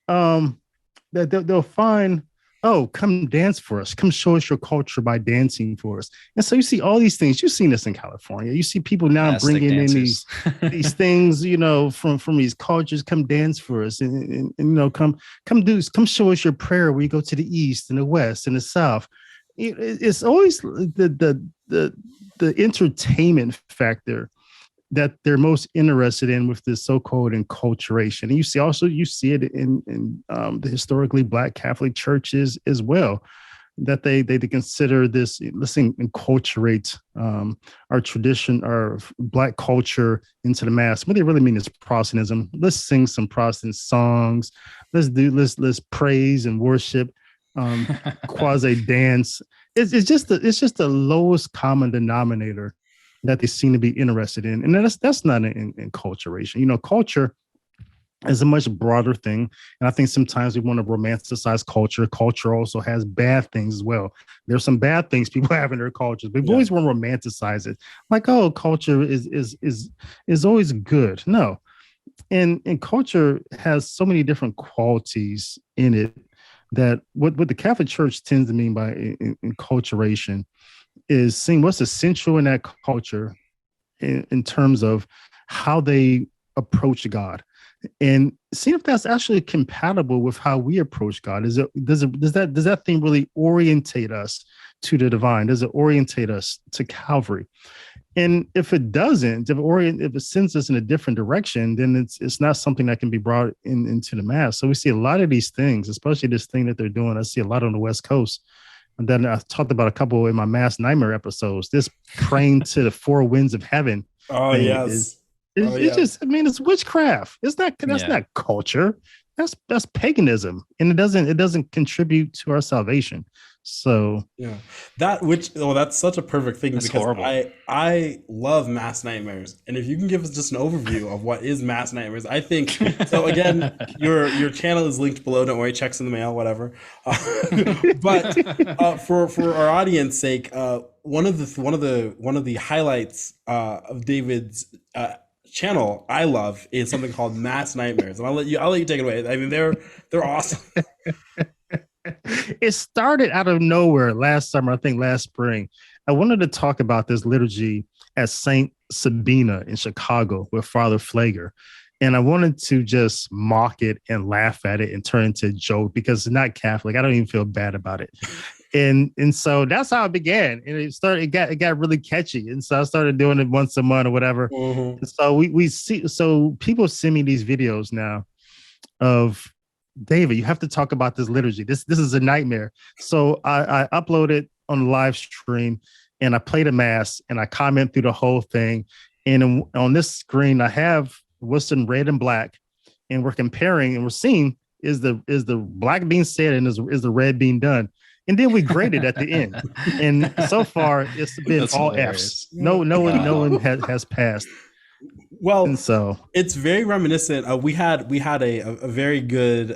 That they'll find, oh, come dance for us, come show us your culture by dancing for us. And so you see all these things. You've seen this in California. You see people now bringing in these things, from these cultures. Come dance for us, and come show us your prayer where you go to the east and the west and the south. It's always the entertainment factor that they're most interested in with this so-called enculturation. And you see it in the historically Black Catholic churches as well, that they consider this, let's say, enculturate our tradition, our Black culture into the Mass. What they really mean is Protestantism. Let's sing some Protestant songs. Let's praise and worship, quasi dance. It's just the lowest common denominator that they seem to be interested in. And that's not an enculturation. Culture is a much broader thing. And I think sometimes we want to romanticize culture. Culture also has bad things as well. There's some bad things people have in their cultures, but we always want to romanticize it. Like, oh, culture is always good. No. And culture has so many different qualities in it that what the Catholic Church tends to mean by enculturation is seeing what's essential in that culture in terms of how they approach God, and seeing if that's actually compatible with how we approach God. Does that thing really orientate us to the divine? Does it orientate us to Calvary? And if it doesn't, if it sends us in a different direction, then it's not something that can be brought into the mass. So we see a lot of these things, especially this thing that they're doing. I see a lot on the West Coast. And then I talked about a couple in my mass nightmare episodes. This praying to the four winds of heaven. Oh yes. It's just, I mean, it's witchcraft. That's not culture. That's paganism, and it doesn't contribute to our salvation. So that's such a perfect thing, that's because horrible. I love mass nightmares, and if you can give us just an overview of what is mass nightmares, I think so. Again, your channel is linked below. Don't worry, checks in the mail, whatever. But for our audience sake, one of the highlights of David's channel I love is something called Mass Nightmares, and I'll let you take it away. I mean, they're awesome. It started out of nowhere last summer, I think last spring. I wanted to talk about this liturgy at Saint Sabina in Chicago with Father Flager. And I wanted to just mock it and laugh at it and turn into a joke because it's not Catholic. I don't even feel bad about it. And so that's how it began. And it got really catchy. And so I started doing it once a month or whatever. Mm-hmm. And so we see, so people send me these videos now of, David, you have to talk about this liturgy. This is a nightmare. So I upload it on the live stream and I play the mass and I comment through the whole thing. And on this screen, I have what's in red and black, and we're comparing and we're seeing is the black being said and is the red being done. And then we grade it at the end. And so far it's been That's all hilarious. F's. No one has passed. Well, and so it's very reminiscent. We had a very good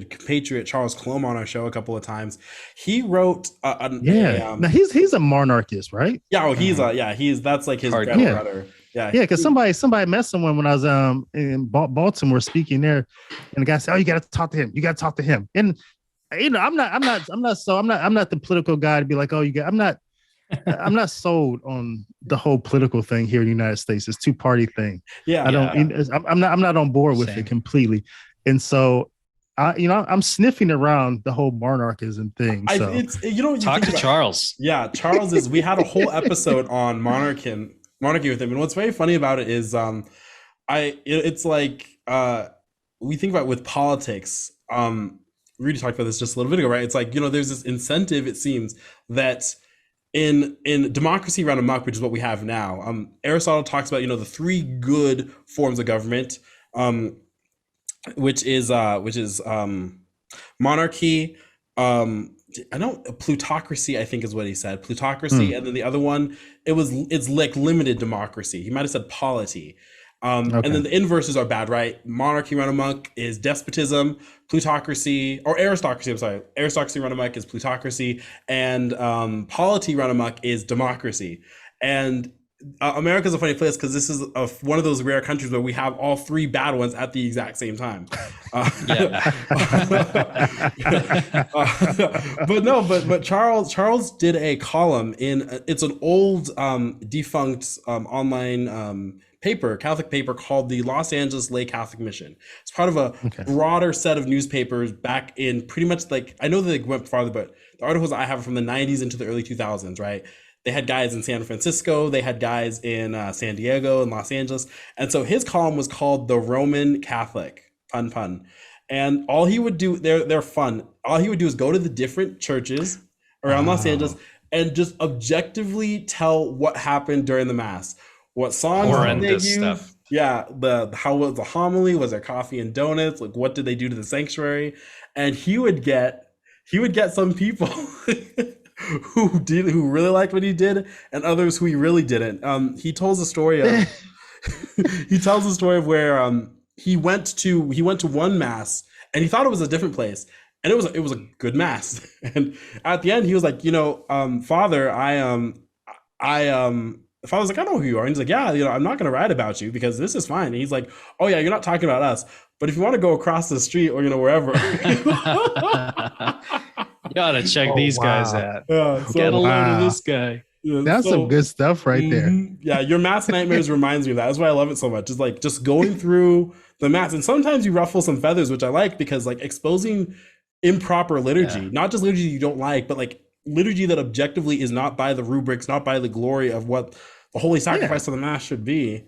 compatriot, Charles Colomb, on our show a couple of times. He wrote now he's a monarchist, right? Yeah, he's that's like his bread and butter. Yeah, because somebody met someone when I was in Baltimore speaking there, and the guy said, "Oh, you got to talk to him. You got to talk to him." And I'm not the political guy to be like, "Oh, I'm not sold on the whole political thing here in the United States. It's two-party thing. I'm not on board with it completely. And so I'm sniffing around the whole monarchism thing. So talk to Charles. Yeah, Charles we had a whole episode on monarchy with him. And what's very funny about it is it's like we think about with politics. Rudy talked about this just a little bit ago, right? It's like, there's this incentive, it seems, that in democracy run amok, which is what we have now. Aristotle talks about, the three good forms of government, which is monarchy. Plutocracy, I think is what he said. Plutocracy, and then the other one, it's like limited democracy. He might have said polity. And then the inverses are bad, right? Monarchy run amok is despotism, plutocracy, or aristocracy, I'm sorry. Aristocracy run amok is plutocracy, and polity run amok is democracy. And America's a funny place because this is one of those rare countries where we have all three bad ones at the exact same time. But Charles did a column it's an old defunct online Catholic paper called the Los Angeles Lay Catholic Mission. It's part of a broader set of newspapers back in pretty much I know that they went farther, but the articles I have are from the 90s into the early 2000s, right? They had guys in San Francisco, they had guys in San Diego and Los Angeles. And so his column was called The Roman Catholic, pun. And all he would do, they're fun. All he would do is go to the different churches around Los Angeles and just objectively tell what happened during the Mass. What songs did they use? Stuff. Yeah, how was the homily? Was there coffee and donuts? Like, what did they do to the sanctuary? And he would get some people who really liked what he did, and others who he really didn't. He tells the story of where he went to one Mass and he thought it was a different place, and it was a good Mass. And at the end, he was like, Father, the father's like, I know who you are. And he's like, yeah, I'm not going to write about you because this is fine. And he's like, oh yeah, you're not talking about us. But if you want to go across the street or, wherever. You gotta check these guys out. Get a load of this guy. That's some good stuff right there. Yeah, your Mass Nightmares reminds me of that. That's why I love it so much. It's like just going through the Mass. And sometimes you ruffle some feathers, which I like because exposing improper liturgy, not just liturgy you don't like, but liturgy that objectively is not by the rubrics, not by the glory of what the holy sacrifice of the mass should be.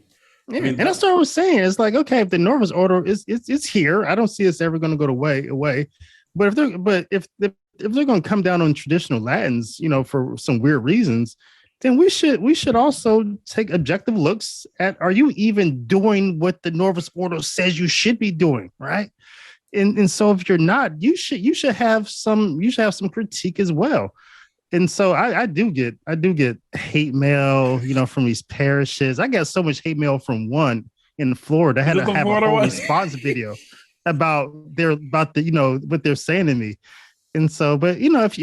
Yeah, I mean, and that's what I was saying. It's like, okay, if the Novus Ordo it's here, I don't see us ever going to go away. But if they're going to come down on traditional Latins, for some weird reasons, then we should also take objective looks at, are you even doing what the Novus Ordo says you should be doing, right? And so if you're not, you should have some critique as well. And so I do get hate mail, from these parishes. I got so much hate mail from one in Florida. I had to have a whole response video about what they're saying to me. And so, but if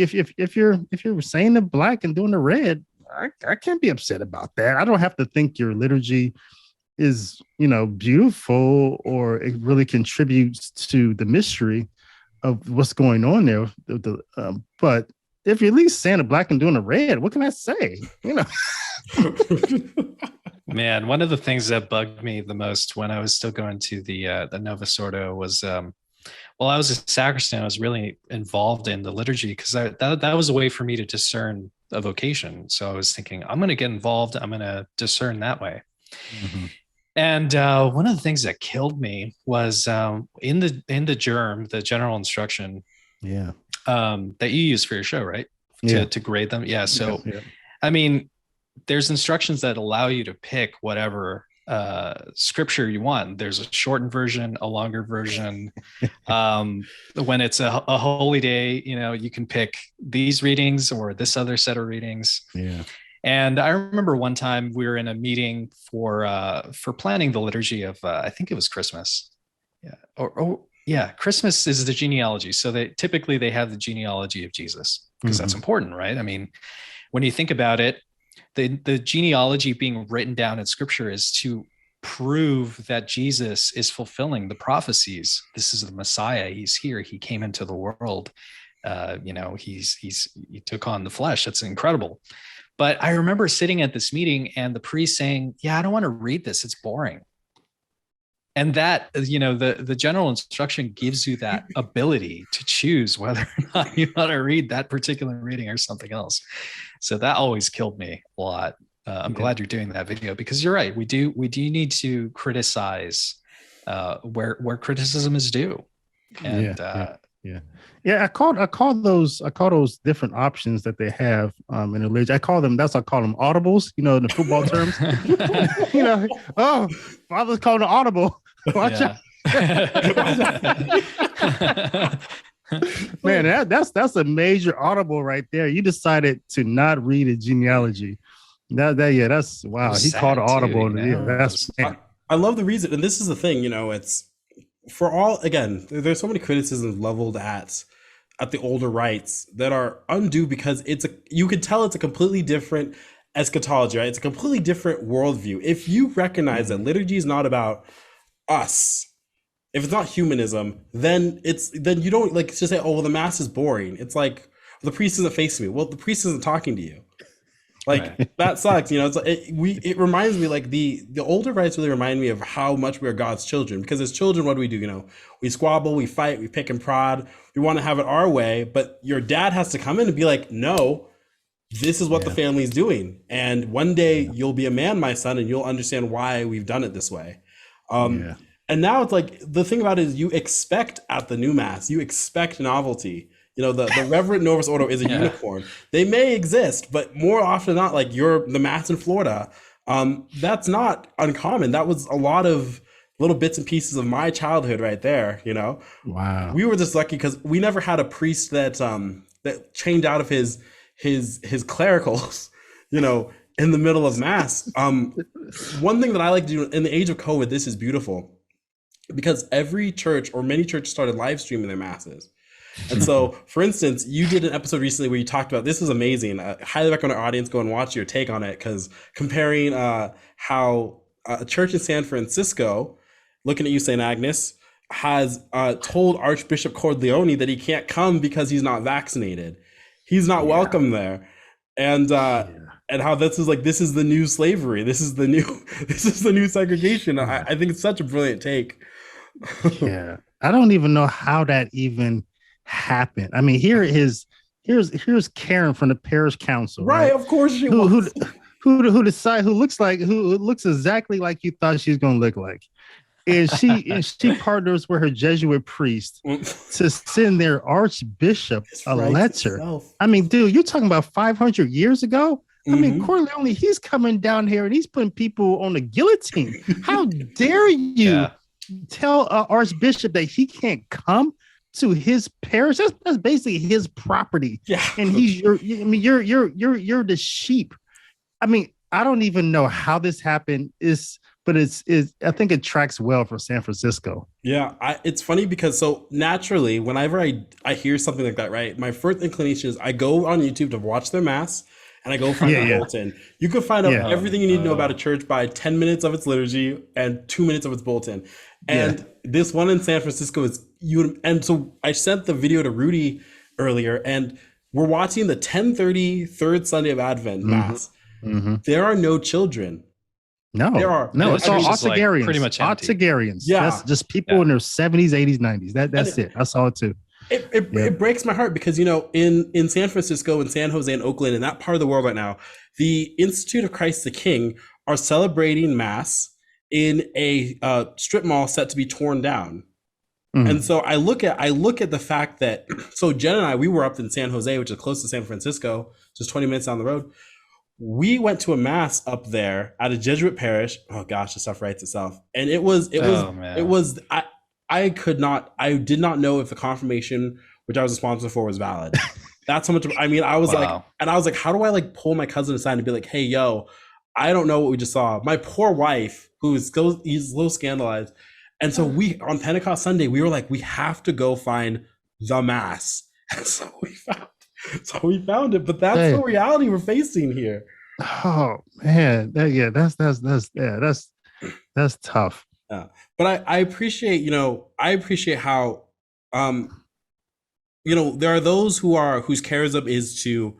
you're saying the black and doing the red, I can't be upset about that. I don't have to think your liturgy is beautiful, or it really contributes to the mystery of what's going on there. But if you're at least saying the black and doing the red, what can I say? Man, one of the things that bugged me the most when I was still going to the Novus Ordo was, I was a sacristan. I was really involved in the liturgy because that was a way for me to discern a vocation. So I was thinking, I'm going to get involved. I'm going to discern that way. Mm-hmm. And one of the things that killed me was in the germ, the general instruction. Yeah. That you use for your show, right? To grade them. Yeah. So, yeah. I mean, there's instructions that allow you to pick whatever scripture you want. There's a shortened version, a longer version. When it's a holy day, you can pick these readings or this other set of readings. Yeah. And I remember one time we were in a meeting for planning the liturgy of I think it was Christmas. Yeah. Yeah, Christmas is the genealogy. So they typically have the genealogy of Jesus because that's important, right? I mean, when you think about it, the genealogy being written down in scripture is to prove that Jesus is fulfilling the prophecies. This is the Messiah. He's here. He came into the world. He took on the flesh. That's incredible. But I remember sitting at this meeting and the priest saying, "Yeah, I don't want to read this. It's boring." And that, the general instruction gives you that ability to choose whether or not you want to read that particular reading or something else. So that always killed me a lot. I'm glad you're doing that video because you're right. We do need to criticize where criticism is due. And I call those different options that they have in religion. I call them audibles, in the football terms. Father's calling an audible. Watch out. Man, that's a major audible right there. You decided to not read a genealogy. That's wow. He called an audible. I love the reason, and this is the thing. It's for all. Again, there's so many criticisms leveled at the older rites that are undue because you can tell it's a completely different eschatology, right? It's a completely different worldview. If you recognize that liturgy is not about us, if it's not humanism, then you don't just say, "Oh, well, the mass is boring." It's like the priest isn't facing me. Well, the priest isn't talking to you. That sucks. It reminds me the older rites really remind me of how much we are God's children, because as children, what do? We squabble, we fight, we pick and prod. We want to have it our way, but your dad has to come in and be like, "No, this is what the family's doing. And one day you'll be a man, my son, and you'll understand why we've done it this way." And now it's like, the thing about it is you expect at the new mass, you expect novelty. The Reverend Novus Ordo is a unicorn. They may exist, but more often than not, the mass in Florida, that's not uncommon. That was a lot of little bits and pieces of my childhood right there. Wow. We were just lucky because we never had a priest that chained out of his clericals, in the middle of mass. One thing that I like to do in the age of COVID, this is beautiful, because every church or many churches started live streaming their masses. And so, for instance, you did an episode recently where you talked about, this is amazing. I highly recommend our audience go and watch your take on it, because comparing how a church in San Francisco, looking at you, St. Agnes, has told Archbishop Cordileone that he can't come because he's not vaccinated. He's not welcome there. And how this is the new slavery. This is the new segregation. I think it's such a brilliant take. Yeah. I don't even know how that even happened. I mean, here's Karen from the parish council, right? Of course she was. who decide who looks exactly like you thought she's gonna look like. And she partners with her Jesuit priest to send their archbishop a letter. I mean, dude, you're talking about 500 years ago. I mean, Corleone, he's coming down here and he's putting people on the guillotine. How dare you tell an archbishop that he can't come to his parish? That's basically his property. Yeah. And you're the sheep. I mean, I don't even know how this happened. But I think it tracks well for San Francisco. Yeah, it's funny because so naturally, whenever I hear something like that, right, my first inclination is I go on YouTube to watch their mass and I go find the bulletin. You can find out everything you need to know about a church by 10 minutes of its liturgy and 2 minutes of its bulletin. And this one in San Francisco is you. And so I sent the video to Rudy earlier, and we're watching the 10:30 third Sunday of Advent mass. There are no children. No, it's all Octagarians. Like pretty much Octagarians. Yeah, that's just people in their 70s, 80s, 90s. That's it. I saw it too. It breaks my heart because, you know, in San Francisco and San Jose and Oakland and that part of the world right now, the Institute of Christ the King are celebrating mass in a strip mall set to be torn down. And so I look at the fact that, so Jen and I, we were up in San Jose, which is close to San Francisco, just 20 minutes down the road. We went to a mass up there at a Jesuit parish. Oh gosh, the stuff writes itself. And I did not know if the confirmation, which I was responsible for, was valid. That's how much, I mean, I was like, how do I like pull my cousin aside and be like, hey, yo, I don't know what we just saw. My poor wife, he's a little scandalized. And so on Pentecost Sunday, we were like, we have to go find the mass. And so we found it, but that's the reality we're facing here. Oh man, that's tough. Yeah, but I appreciate how, there are those whose charism is to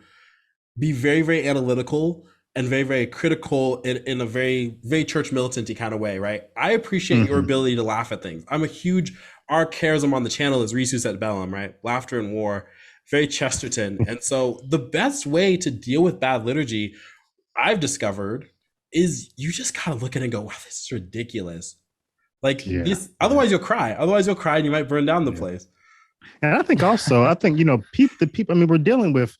be very, very analytical and very, very critical in a very, very church militant-y kind of way, right? I appreciate your ability to laugh at things. Our charism on the channel is Risus et Bellum, right? Laughter and war. Very Chesterton. And so the best way to deal with bad liturgy, I've discovered, is you just gotta look at it and go, wow, this is ridiculous. Otherwise you'll cry. Otherwise you'll cry and you might burn down the place. And I think also, the people, I mean, we're dealing with,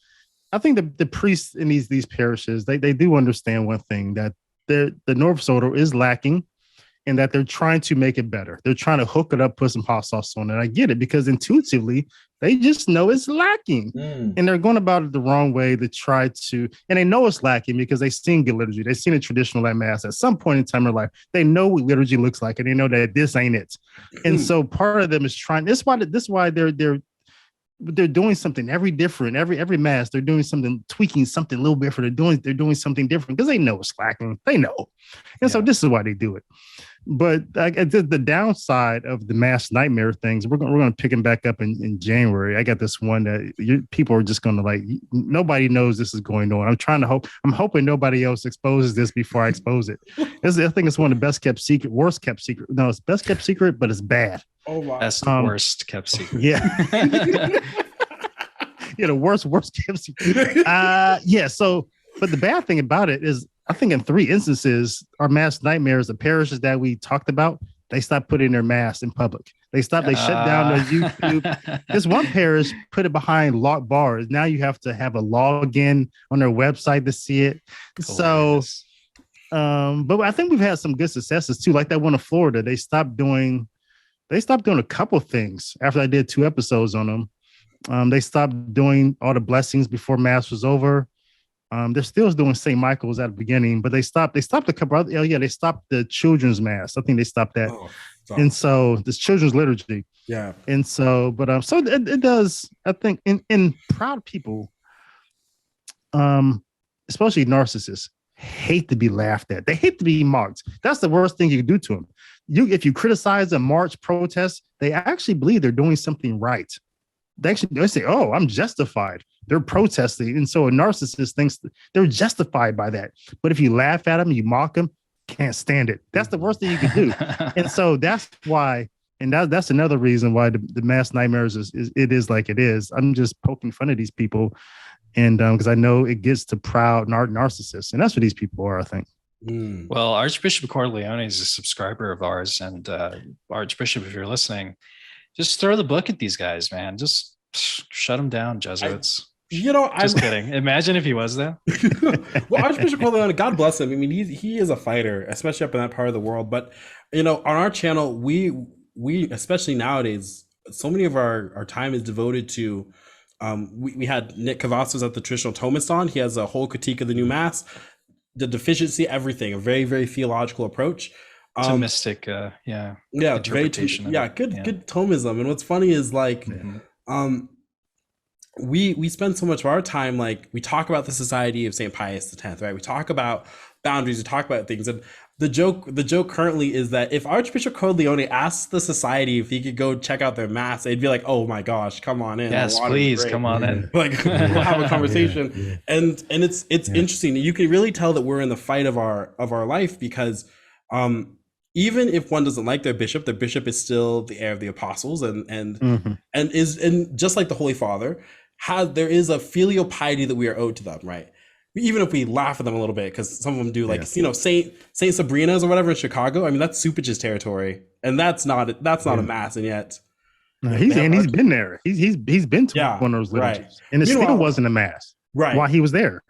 I think the priests in these parishes, they do understand one thing, that the Novus Ordo is lacking, and that they're trying to make it better. They're trying to hook it up, put some hot sauce on it. I get it, because intuitively, they just know it's lacking. And they're going about it the wrong way to try to, and they know it's lacking because they've seen good liturgy. They've seen a traditional at mass at some point in time in their life. They know what liturgy looks like, and they know that this ain't it. And so part of them is trying, this is why they're doing something every mass. They're doing something, tweaking something a little bit. They're doing something different because they know it's lacking. They know. And so this is why they do it. But the downside of the mass nightmare things, we're going to pick them back up in January. I got this one that people are just going to nobody knows this is going on. I'm hoping nobody else exposes this before I expose it. I think it's one of the worst kept secret. No, it's best kept secret, but it's bad. Oh my! That's the worst kept secret. Yeah. The worst kept secret. So, but the bad thing about it is, I think in 3 instances, our mass nightmares, the parishes that we talked about, they stopped putting their mass in public. They shut down their YouTube. This one parish put it behind locked bars. Now you have to have a login on their website to see it. Hilarious. So, but I think we've had some good successes too. Like that one in Florida, they stopped doing a couple things after I did 2 episodes on them. They stopped doing all the blessings before mass was over. They're still doing St. Michael's at the beginning, but they stopped a couple other, they stopped the children's mass. I think they stopped that. And so this children's liturgy. Yeah. And so, but so it does, I think, in proud people, especially narcissists, hate to be laughed at. They hate to be mocked. That's the worst thing you can do to them. If you criticize a march protest, they actually believe they're doing something right. They say, oh, I'm justified. They're protesting. And so a narcissist thinks they're justified by that. But if you laugh at them, you mock them, can't stand it. That's the worst thing you can do. And so that's why, and that's another reason why the mass nightmares is like it is. I'm just poking fun of these people. And because I know it gets to proud narcissists, and that's what these people are, I think. Well, Archbishop Corleone is a subscriber of ours, and Archbishop, if you're listening, just throw the book at these guys, man. Just shut them down, Jesuits. Just kidding. Imagine if he was there. Well, Archbishop Corleone, God bless him. I mean, he is a fighter, especially up in that part of the world. But on our channel, we especially nowadays, so many of our time is devoted to. We had Nick Cavazos at the Traditional Thomist on. He has a whole critique of the new Mass, the deficiency, everything. A very, very theological approach. Thomistic, interpretation. Good Thomism. And what's funny is we spend so much of our time, we talk about the Society of St. Pius X, right? We talk about boundaries, we talk about things. And the joke currently is that if Archbishop Corleone asked the society if he could go check out their Mass, they'd be like, oh my gosh, come on in. Yes, please, come on in. We'll have a conversation. And it's interesting. You can really tell that we're in the fight of our life, because even if one doesn't like their bishop is still the heir of the apostles, and just like the Holy Father, there is a filial piety that we are owed to them, right? Even if we laugh at them a little bit, because some of them do, Saint Sabrina's or whatever in Chicago. I mean, that's Supage's territory, and that's not a Mass, and yet he's been there. He's been to one of those liturgies, right. And it still wasn't a Mass, right? While he was there.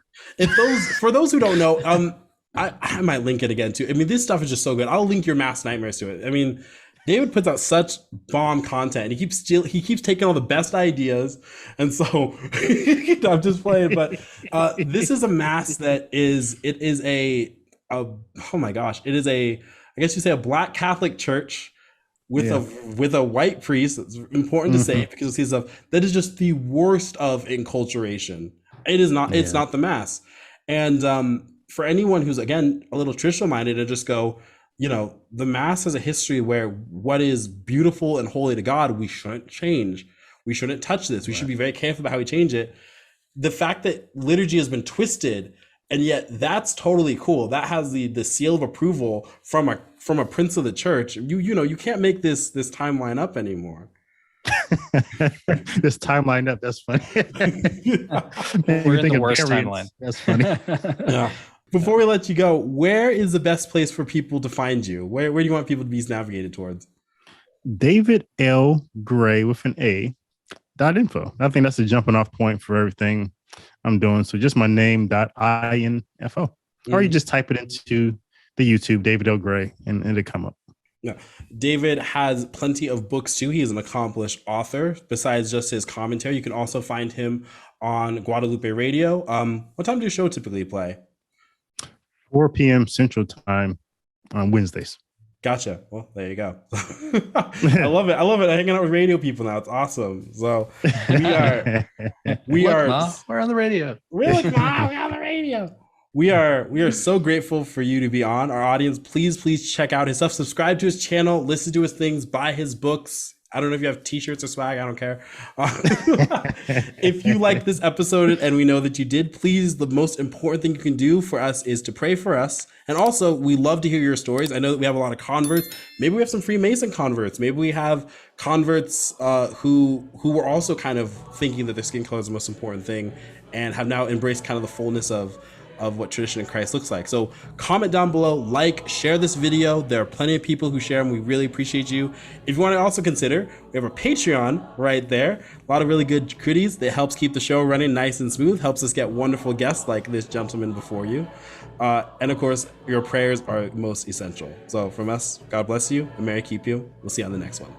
For those who don't know, I might link it again too. I mean, this stuff is just so good. I'll link your Mass Nightmares to it. I mean, David puts out such bomb content. He keeps taking all the best ideas, and so I'm just playing. But this is a Mass that is oh my gosh, it is I guess you say a Black Catholic church with a white priest. It's important to say, because he's that is just the worst of inculturation. It is not. It's not the Mass, and for anyone who's, again, a little traditional minded, and just go, the Mass has a history where what is beautiful and holy to God, we shouldn't change. We shouldn't touch this. We should be very careful about how we change it. The fact that liturgy has been twisted, and yet that's totally cool. That has the seal of approval from a prince of the church. You can't make this timeline up anymore. This timeline up. That's funny. We're in the worst timeline. That's funny. Yeah. Before we let you go, where is the best place for people to find you? Where do you want people to be navigated towards? David L. Gray with an A.info. I think that's the jumping off point for everything I'm doing. So just my name.info. Or you just type it into the YouTube, David L. Gray, and it'll come up. Yeah. David has plenty of books too. He is an accomplished author. Besides just his commentary, you can also find him on Guadalupe Radio. What time do your show typically play? 4 p.m. Central Time on Wednesdays. Gotcha. Well, there you go. I love it. I'm hanging out with radio people now. It's awesome. So we're on the radio. We're on the radio. We are so grateful for you to be on. Our audience, please check out his stuff. Subscribe to his channel, listen to his things, buy his books. I don't know if you have t-shirts or swag. I don't care. If you like this episode, and we know that you did, please, the most important thing you can do for us is to pray for us. And also, we love to hear your stories. I know that we have a lot of converts. Maybe we have some Freemason converts. Maybe we have converts who were also kind of thinking that their skin color is the most important thing, and have now embraced kind of the fullness of what tradition in Christ looks like. So comment down below, share this video. There are plenty of people who share them. We really appreciate you. If you want to also consider, we have a Patreon right there. A lot of really good goodies that helps keep the show running nice and smooth, helps us get wonderful guests like this gentleman before you. And of course, your prayers are most essential. So from us, God bless you and Mary keep you. We'll see you on the next one.